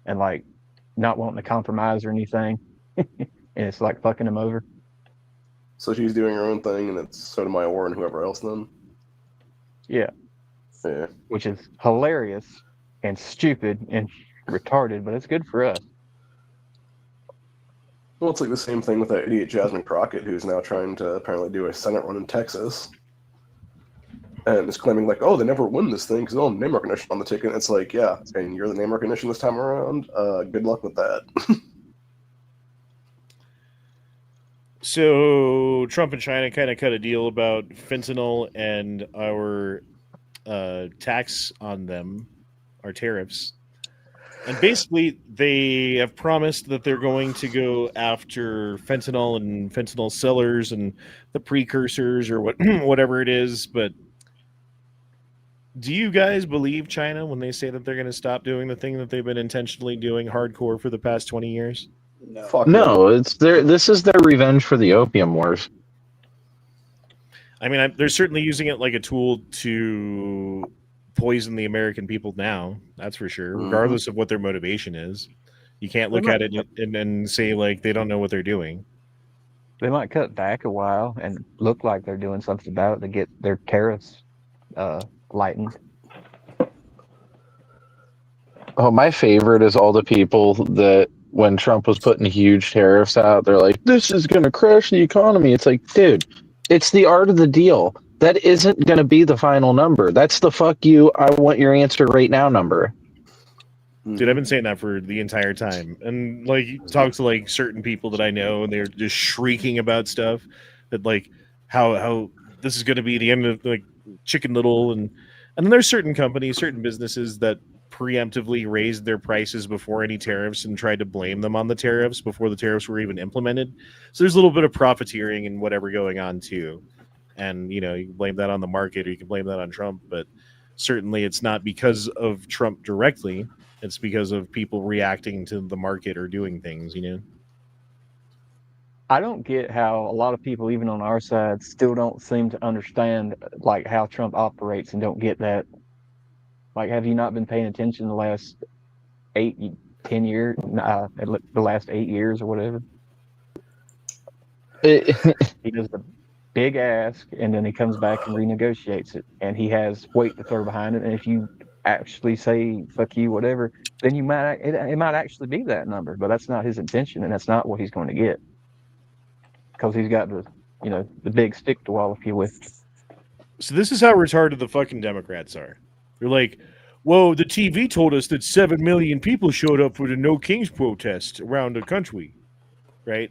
and like not wanting to compromise or anything. And it's like fucking them over. So she's doing her own thing, and it's Sotomayor and whoever else then? Yeah. Yeah. Which is hilarious and stupid and retarded, but it's good for us. Well, it's like the same thing with that idiot Jasmine Crockett, who's now trying to apparently do a Senate run in Texas. And is claiming, like, oh, they never win this thing because name recognition on the ticket. And it's like, yeah, and you're the name recognition this time around. Good luck with that. So Trump and China kind of cut a deal about fentanyl and our tax on them, our tariffs. And basically, they have promised that they're going to go after fentanyl and fentanyl sellers and the precursors or whatever it is. But do you guys believe China when they say that they're going to stop doing the thing that they've been intentionally doing hardcore for the past 20 years? No, it's this is their revenge for the opium wars. I mean, they're certainly using it like a tool to poison the American people now. That's for sure, regardless of what their motivation is. You can't look at it and then say like they don't know what they're doing. They might cut back a while and look like they're doing something about it to get their tariffs lightened. Oh, my favorite is all the people that when Trump was putting huge tariffs out, they're like, this is going to crash the economy. It's like, dude, it's the art of the deal. That isn't going to be the final number. That's the fuck you, I want your answer right now number. Dude, I've been saying that for the entire time. And like, you talk to like certain people that I know and they're just shrieking about stuff that like how this is going to be the end of like Chicken Little. And then there's certain companies, certain businesses that preemptively raised their prices before any tariffs and tried to blame them on the tariffs before the tariffs were even implemented. So there's a little bit of profiteering and whatever going on too. And, you know, you can blame that on the market or you can blame that on Trump, but certainly it's not because of Trump directly. It's because of people reacting to the market or doing things, you know? I don't get how a lot of people, even on our side, still don't seem to understand like how Trump operates and don't get that. Like, have you not been paying attention the last 10 years, the last 8 years or whatever? He does the big ask, and then he comes back and renegotiates it, and he has weight to throw behind it. And if you actually say "fuck you," whatever, then it might actually be that number, but that's not his intention, and that's not what he's going to get, because he's got the big stick to wallop you with. So this is how retarded the fucking Democrats are. They're like, whoa, the TV told us that 7 million people showed up for the No Kings protest around the country, right?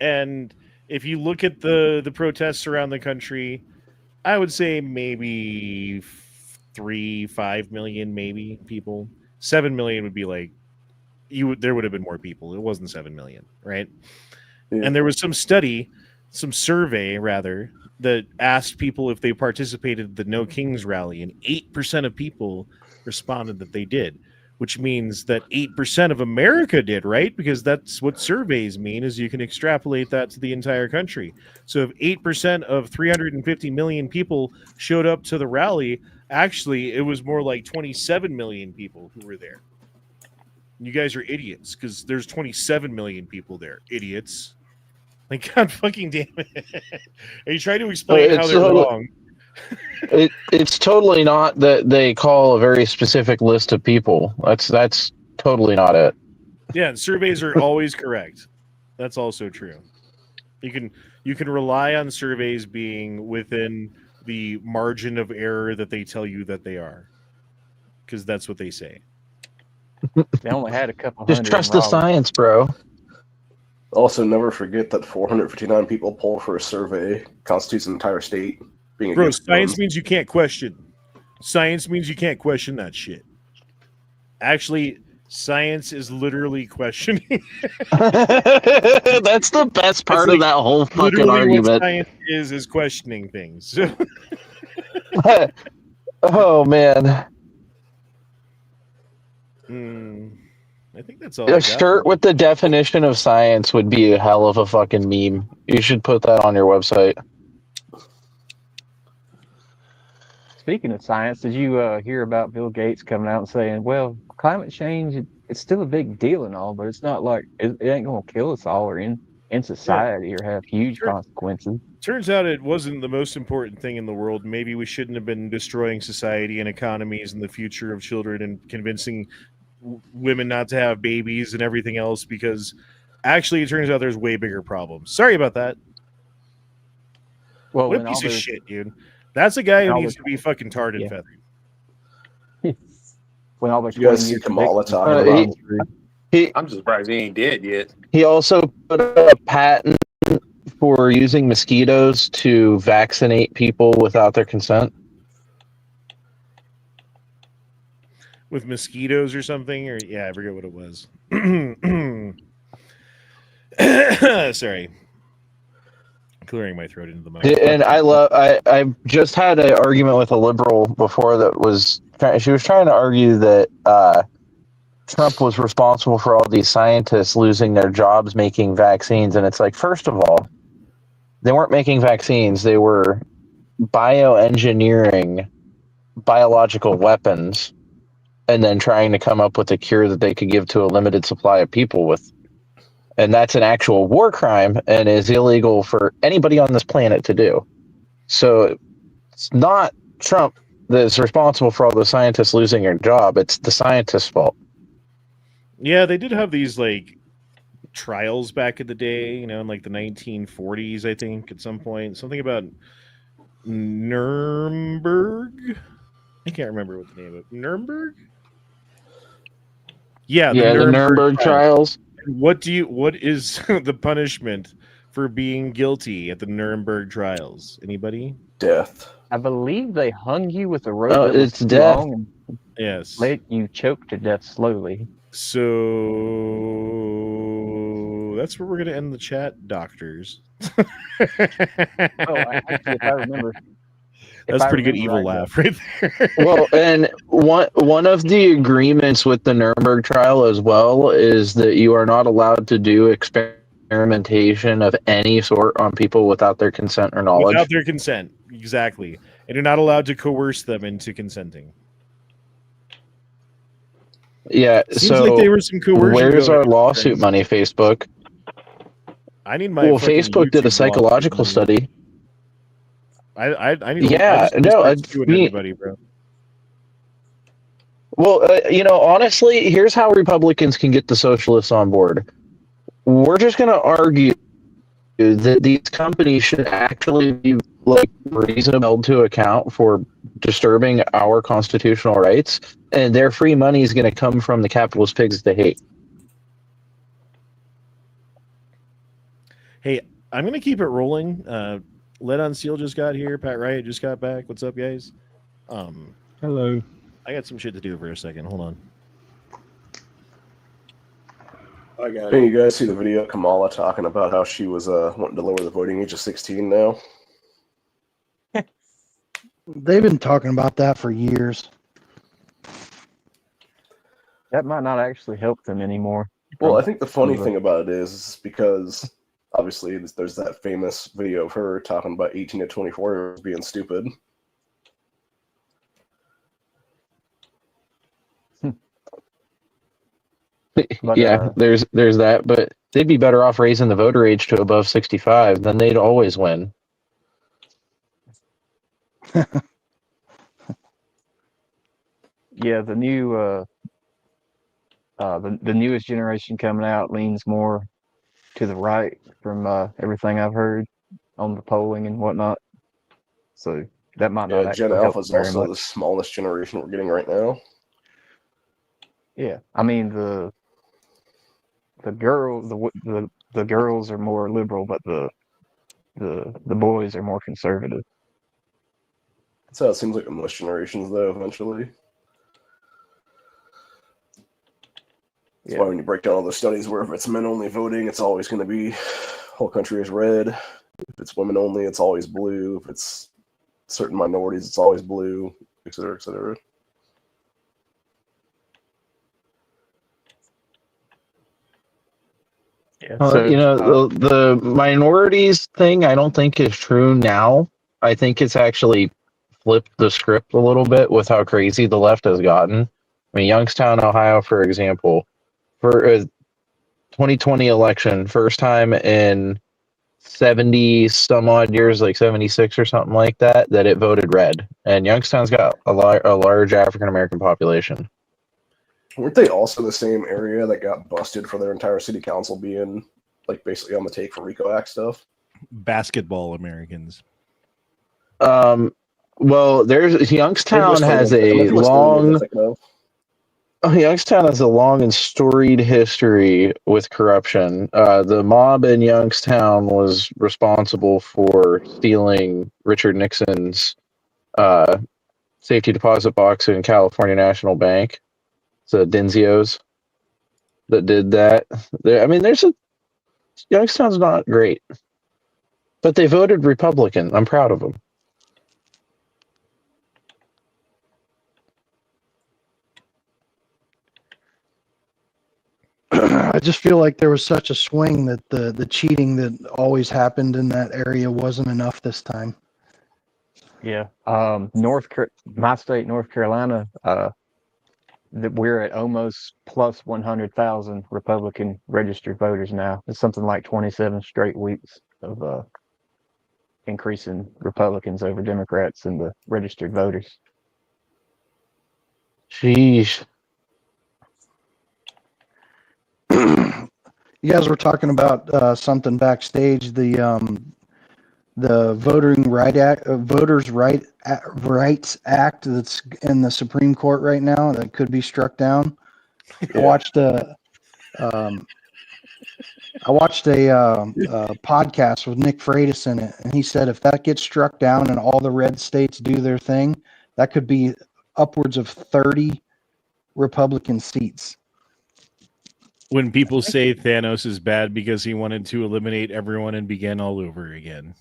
And if you look at the protests around the country, I would say maybe 5 million, maybe people. 7 million would be like, there would have been more people. It wasn't 7 million, right? Yeah. And there was some survey rather, that asked people if they participated in the No Kings rally, and 8% of people responded that they did, which means that 8% of America did, right? Because that's what surveys mean, is you can extrapolate that to the entire country. So if 8% of 350 million people showed up to the rally, actually it was more like 27 million people who were there. You guys are idiots, because there's 27 million people there. Idiots. Like, God fucking damn it. Are you trying to explain how they're wrong? It's totally not that they call a very specific list of people. That's totally not it. Yeah, and surveys are always correct. That's also true. You can rely on surveys being within the margin of error that they tell you that they are, because that's what they say. They only had a couple. Just trust the science, bro. Also, never forget that 459 people poll for a survey constitutes an entire state being Bro, against science guns. means you can't question. Science means you can't question that shit. Actually, science is literally questioning. That's the best part of that whole fucking argument. What science is questioning things. Oh, man. I think that's all. A shirt with the definition of science would be a hell of a fucking meme. You should put that on your website. Speaking of science, did you hear about Bill Gates coming out and saying, well, climate change, it's still a big deal and all, but it's not like it ain't going to kill us all or in society or have huge consequences. Turns out it wasn't the most important thing in the world. Maybe we shouldn't have been destroying society and economies and the future of children and convincing women not to have babies and everything else, because actually it turns out there's way bigger problems. Sorry about that. Well, what a piece of shit, dude. That's a guy who needs to be fucking tarred and feathered. When all the you guys see Kamala talking about I'm just surprised he ain't dead yet. He also put a patent for using mosquitoes to vaccinate people without their consent. With mosquitoes or something, or I forget what it was. Sorry, clearing my throat into the mic. And I just had an argument with a liberal before that was she was trying to argue that Trump was responsible for all these scientists losing their jobs making vaccines, and it's like, first of all, they weren't making vaccines; they were bioengineering biological weapons, and then trying to come up with a cure that they could give to a limited supply of people with. And that's an actual war crime and is illegal for anybody on this planet to do. So it's not Trump that's responsible for all the scientists losing their job. It's the scientists' fault. Yeah, they did have these like trials back in the day, in like the 1940s, I think, at some point. Something about Nuremberg. I can't remember what the name of it. Nuremberg? Yeah, the Nuremberg trials. What is the punishment for being guilty at the Nuremberg trials? Anybody? Death. I believe they hung you with a rope. Oh, it's death. And yes. Let you choke to death slowly. So that's where we're going to end the chat, doctors. Actually, if I remember. That's a pretty good evil laugh right there. Well, and one of the agreements with the Nuremberg trial as well is that you are not allowed to do experiments experimentation of any sort on people without their consent or knowledge. Without their consent, exactly. And you're not allowed to coerce them into consenting. Yeah, Seems so like there was some coercion where's going our on, lawsuit friends. money, Facebook? I need my Well, fucking Facebook did a YouTube lawsuit psychological money. study. I need. I Yeah, just no, start suing everybody, bro. Well, honestly, here's how Republicans can get the socialists on board. We're just going to argue that these companies should actually be like reasonably held to account for disturbing our constitutional rights, and their free money is going to come from the capitalist pigs they hate. Hey, I'm gonna keep it rolling. Lead on Seal just got here. Pat Riot just got back. What's up, guys? Hello. I got some shit to do for a second. Hold on. I got Can it. you guys see the video of Kamala talking about how she was wanting to lower the voting age to 16 now? They've been talking about that for years. That might not actually help them anymore. Well, I think the funny from the- thing about it is because obviously there's that famous video of her talking about 18 to 24 being stupid. But, Yeah, there's that, but they'd be better off raising the voter age to above 65, then they'd always win. Yeah, the new the newest generation coming out leans more to the right from everything I've heard on the polling and whatnot. So that might not Yeah, Gen actually help Alpha is very also much. the smallest generation we're getting right now. Yeah, I mean the girls are more liberal, but the boys are more conservative. That's how it seems like in most generations, though, eventually. That's Yeah. why when you break down all the studies where if it's men only voting, it's always going to be whole country is red. If it's women only, it's always blue. If it's certain minorities, it's always blue, et cetera, et cetera. Yeah. So, the minorities thing, I don't think is true now. I think it's actually flipped the script a little bit with how crazy the left has gotten. I mean, Youngstown, Ohio, for example, for a 2020 election, first time in 70 some odd years, like 76 or something like that, that it voted red. And Youngstown's got a large African American population. Weren't they also the same area that got busted for their entire city council being like basically on the take for RICO Act stuff? Basketball Americans. Well, there's Youngstown has a long and storied history with corruption. The mob in Youngstown was responsible for stealing Richard Nixon's safety deposit box in California National Bank. So Denzios that did that. Youngstown's not great, but they voted Republican. I'm proud of them. I just feel like there was such a swing that the cheating that always happened in that area wasn't enough this time. Yeah. My state, North Carolina, that we're at almost plus 100,000 Republican registered voters now. It's something like 27 straight weeks of increasing Republicans over Democrats in the registered voters. Sheesh. You guys were talking about something backstage. The Voters' Rights Act that's in the Supreme Court right now that could be struck down. I watched a podcast with Nick Freitas in it, and he said if that gets struck down and all the red states do their thing, that could be upwards of 30 Republican seats. When people say Thanos is bad because he wanted to eliminate everyone and begin all over again.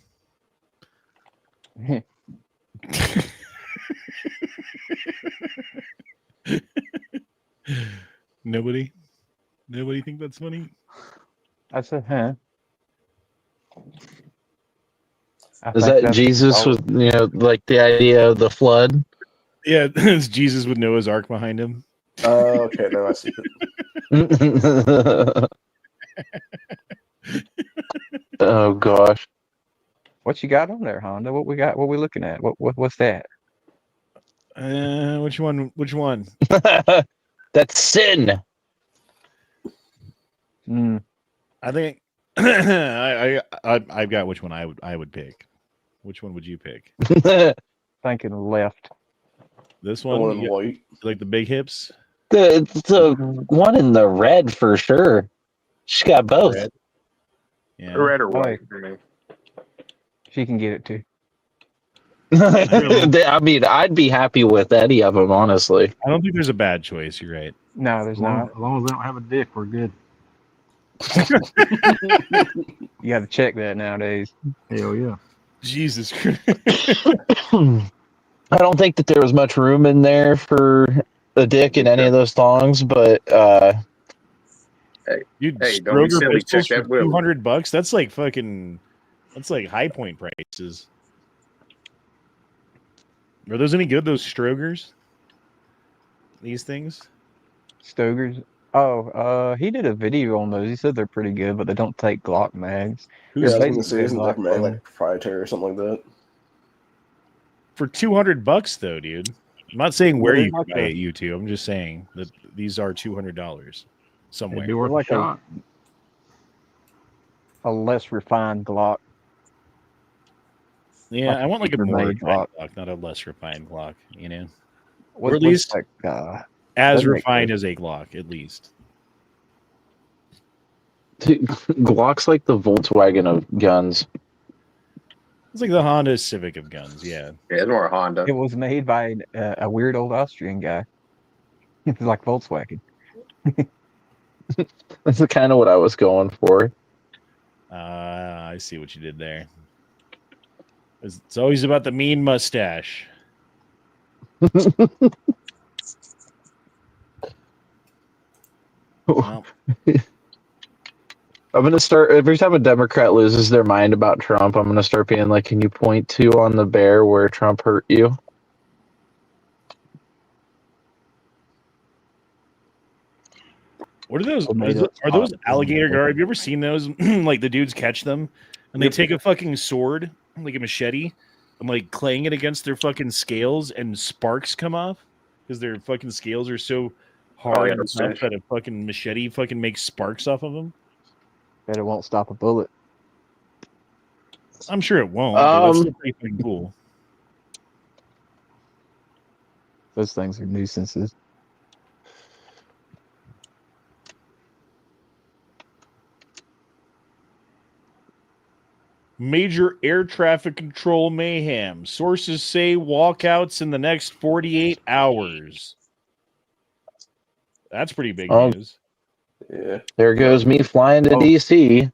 Nobody think that's funny? I said, huh? Is that Jesus with like the idea of the flood? Yeah, it's Jesus with Noah's Ark behind him. Okay, now I see it. Oh gosh. What you got on there, Honda? What we got? What we looking at? What's that? Which one? Which one? That's sin. I think I've got which one I would pick. Which one would you pick? Thinking left. This one, one in white. Like the big hips. The one in the red for sure. She's got both. Red. Yeah. Red or white. She can get it too. I mean, I'd be happy with any of them, honestly. I don't think there's a bad choice. You're right. No, there's not. As long as they don't have a dick, we're good. You got to check that nowadays. Hell yeah. Jesus Christ. I don't think that there was much room in there for a dick in any of those thongs, but Dude, hey, don't be silly. Check for that will. $200. That's like fucking. That's like high point prices. Are those any good? Those Strogers? These things? Stogers. Oh, he did a video on those. He said they're pretty good, but they don't take Glock mags. Yeah, I was Basically going to say, isn't that Glock man phone. like proprietary or something like that? For $200 though, dude. I'm not saying where Yeah, you like can buy a- it, you two. I'm just saying that these are $200 somewhere. It'd be worth Like a a- shot. A less refined Glock. Yeah, like I want like a cheaper more made refined Glock, not a less refined Glock, you know? What, Or at least like, as doesn't make refined sense. as a Glock, at least. dude, Glock's like the Volkswagen of guns. It's like the Honda Civic of guns, yeah. Yeah, it's more Honda. It was made by a weird old Austrian guy. It's like Volkswagen. That's kind of what I was going for. I see what you did there. It's always about the mean mustache. Well, I'm gonna start every time a Democrat loses their mind about Trump. I'm gonna start being like, "Can you point to on the bear where Trump hurt you?" what are those? Made up Are those top. alligator guard? Have you ever seen those? Like the dudes catch them and they take a fucking sword, like a machete, and like clang it against their fucking scales, and sparks come off because their fucking scales are so hard yeah, and that's tough nice. that a fucking machete fucking makes sparks off of them. Bet it won't stop a bullet. I'm sure it won't. But that's still pretty fucking cool. Those things are nuisances. Major air traffic control mayhem. Sources say walkouts in the next 48 hours. That's pretty big Oh. news. Yeah. There goes me flying to Oh. DC.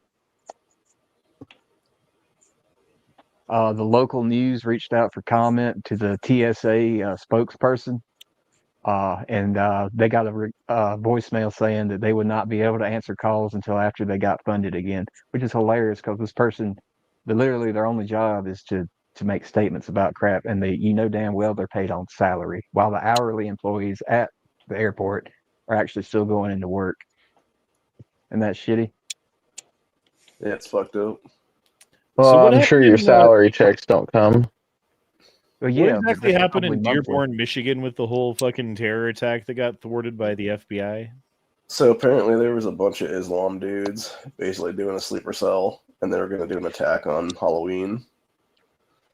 The local news reached out for comment to the TSA spokesperson, and they got a voicemail saying that they would not be able to answer calls until after they got funded again, which is hilarious because this person, literally their only job is to make statements about crap, and damn well they're paid on salary, while the hourly employees at the airport are actually still going into work. And that's shitty. Yeah, it's fucked up. Well, So what I'm sure your happened, salary checks don't come. Well, yeah, what but exactly that's happened in probably monthly. Dearborn, Michigan with the whole fucking terror attack that got thwarted by the FBI? So apparently there was a bunch of Islam dudes basically doing a sleeper cell, and they were going to do an attack on Halloween.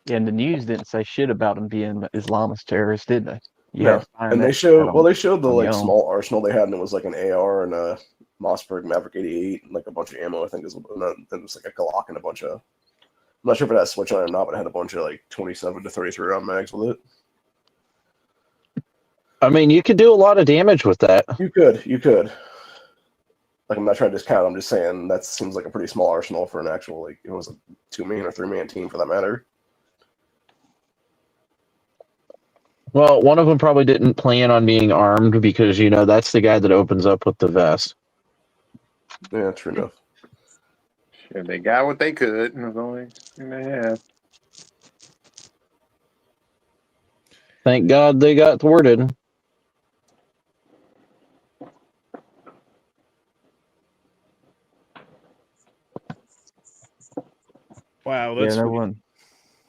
Yeah, and the news didn't say shit about them being Islamist terrorists, did they? No, and they showed the like small arsenal they had, and it was like an AR and a Mossberg Maverick 88, and like a bunch of ammo. I think it was like a Glock and a bunch of. I'm not sure if it had a switch on it or not, but it had a bunch of like 27 to 33 round mags with it. I mean, you could do a lot of damage with that. You could. Like, I'm not trying to discount. I'm just saying that seems like a pretty small arsenal for an actual like it was a 2-man or 3-man team for that matter. Well, one of them probably didn't plan on being armed because, that's the guy that opens up with the vest. Yeah, true enough. Shit, they got what they could, and it was only thing they had. Thank God they got thwarted. Wow, Yeah, that's no sweet. one.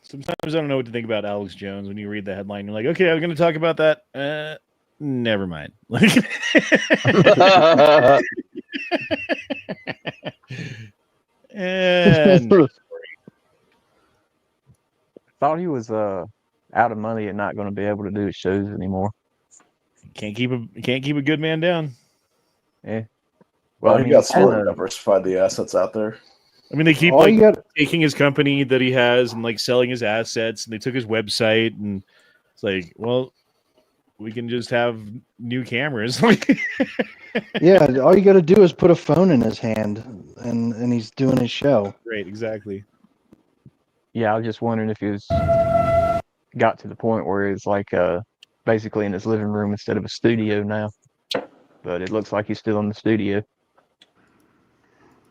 Sometimes I don't know what to think about Alex Jones when you read the headline. You're like, okay, I'm going to talk about that. Never mind. And Thought he was out of money and not going to be able to do his shows anymore. can't keep a good man down. Yeah. Well, Well, I he mean, got he's smart kinda- and diversified the assets out there. I mean, they keep All like you got, taking his company that he has and like selling his assets, and they took his website, and it's like, well, we can just have new cameras. yeah, all you got to do is put a phone in his hand, and he's doing his show. Right, exactly. Yeah, I was just wondering if he was got to the point where it's like basically in his living room instead of a studio now. But it looks like he's still in the studio.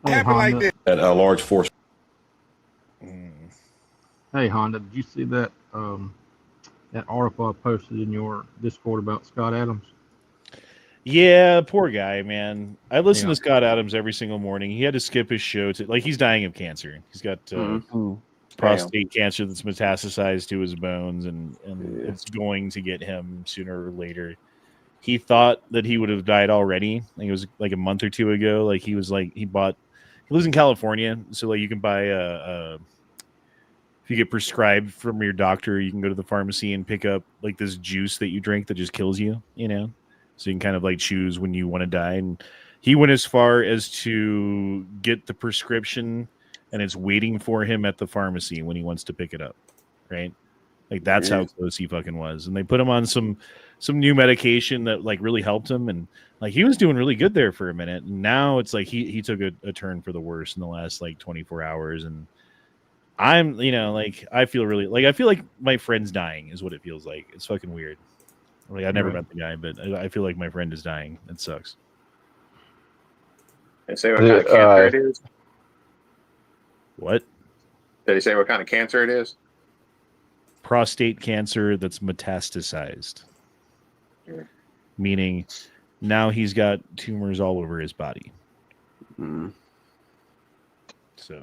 Hey, Honda. At a large force. Hey, Honda, did you see that that article I posted in your Discord about Scott Adams? Yeah, poor guy, man. I listen Yeah. to Scott Adams every single morning. He had to skip his show he's dying of cancer. He's got prostate cancer that's metastasized to his bones, and it's going to get him sooner or later. He thought that he would have died already. I think it was like a month or two ago. Like he lives in California, so like you can buy if you get prescribed from your doctor, you can go to the pharmacy and pick up like this juice that you drink that just kills you, so you can kind of like choose when you want to die. And he went as far as to get the prescription, and it's waiting for him at the pharmacy when he wants to pick it up, right? Like that's how close he fucking was. And they put him on some new medication that like really helped him, and like he was doing really good there for a minute. And now it's like he took a turn for the worse in the last like 24 hours. And I'm like I feel like my friend's dying is what it feels like. It's fucking weird. Like I never met the guy, but I feel like my friend is dying. It sucks. They say what kind of cancer it is. What? Did they say what kind of cancer it is? Prostate cancer that's metastasized. Meaning now he's got tumors all over his body. So,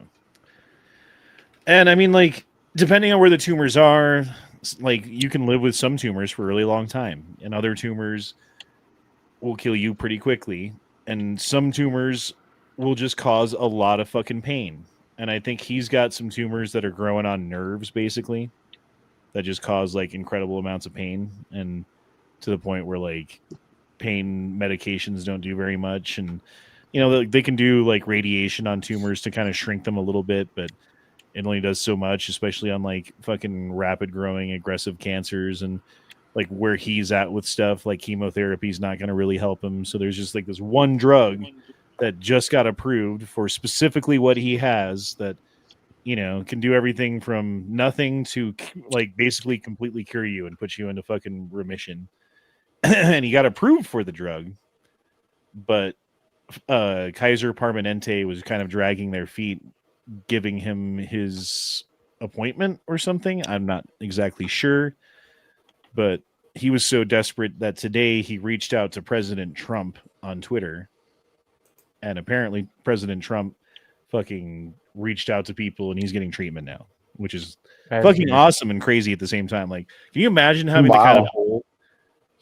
and I mean, like, depending on where the tumors are, like, you can live with some tumors for a really long time, and other tumors will kill you pretty quickly, and some tumors will just cause a lot of fucking pain. And I think he's got some tumors that are growing on nerves, basically, that just cause like incredible amounts of pain, and to the point where like pain medications don't do very much. And they can do like radiation on tumors to kind of shrink them a little bit, but it only does so much, especially on like fucking rapid growing aggressive cancers. And like where he's at with stuff like chemotherapy is not going to really help him. So there's just like this one drug that just got approved for specifically what he has that can do everything from nothing to like basically completely cure you and put you into fucking remission. And he got approved for the drug, but Kaiser Permanente was kind of dragging their feet, giving him his appointment or something. I'm not exactly sure, but he was so desperate that today he reached out to President Trump on Twitter, and apparently President Trump fucking reached out to people, and he's getting treatment now, which is fucking awesome and crazy at the same time. Like, can you imagine having the kind of poll?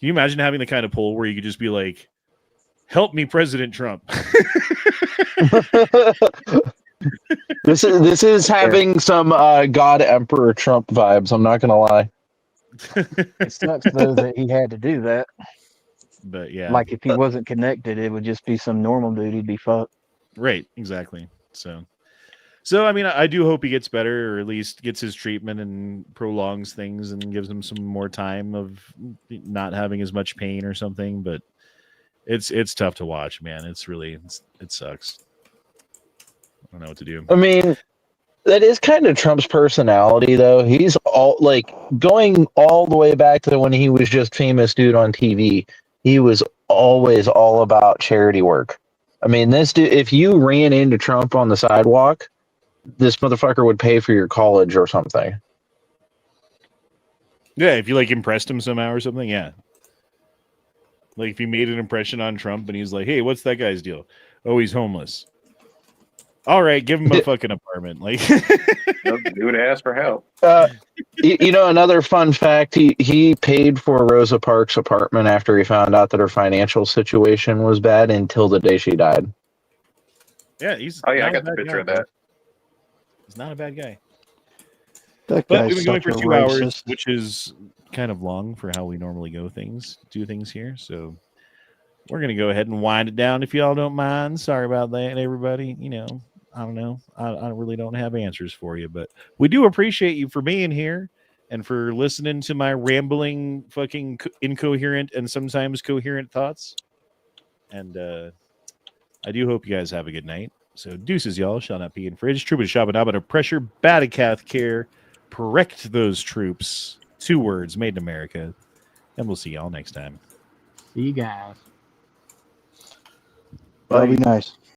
Can you imagine having the kind of poll where you could just be like, "Help me, President Trump." This is having some God Emperor Trump vibes. I'm not gonna lie. It sucks though that he had to do that. But yeah, like if he wasn't connected, it would just be some normal dude. He'd be fucked. Right, exactly. So I mean, I do hope he gets better, or at least gets his treatment and prolongs things and gives him some more time of not having as much pain or something. But it's tough to watch, man. It sucks. I don't know what to do. I mean, that is kind of Trump's personality, though. He's all like going all the way back to when he was just famous dude on TV. He was always all about charity work. I mean, this dude, if you ran into Trump on the sidewalk, this motherfucker would pay for your college or something. Yeah, if you like impressed him somehow or something, yeah. Like if you made an impression on Trump and he's like, "Hey, what's that guy's deal? Oh, he's homeless. All right, give him a fucking apartment." Like, Dude asked for help. You know, another fun fact: he paid for Rosa Parks' apartment after he found out that her financial situation was bad until the day she died. yeah, he's. Oh yeah, I not a got the bad picture guy, of that. He's not a bad guy. That But guy's we've been going such for a 2 hours, racist. which is kind of long for how we normally do things here. So we're gonna go ahead and wind it down if y'all don't mind. Sorry about that, everybody. You know, I don't know. I really don't have answers for you, but we do appreciate you for being here and for listening to my rambling, fucking incoherent and sometimes coherent thoughts. And I do hope you guys have a good night. So deuces, y'all. Shall not be in fridge. Troopas shabba pressure. Batacath care. Correct those troops. 2 words. Made in America. And we'll see y'all next time. See you guys. That'll be nice.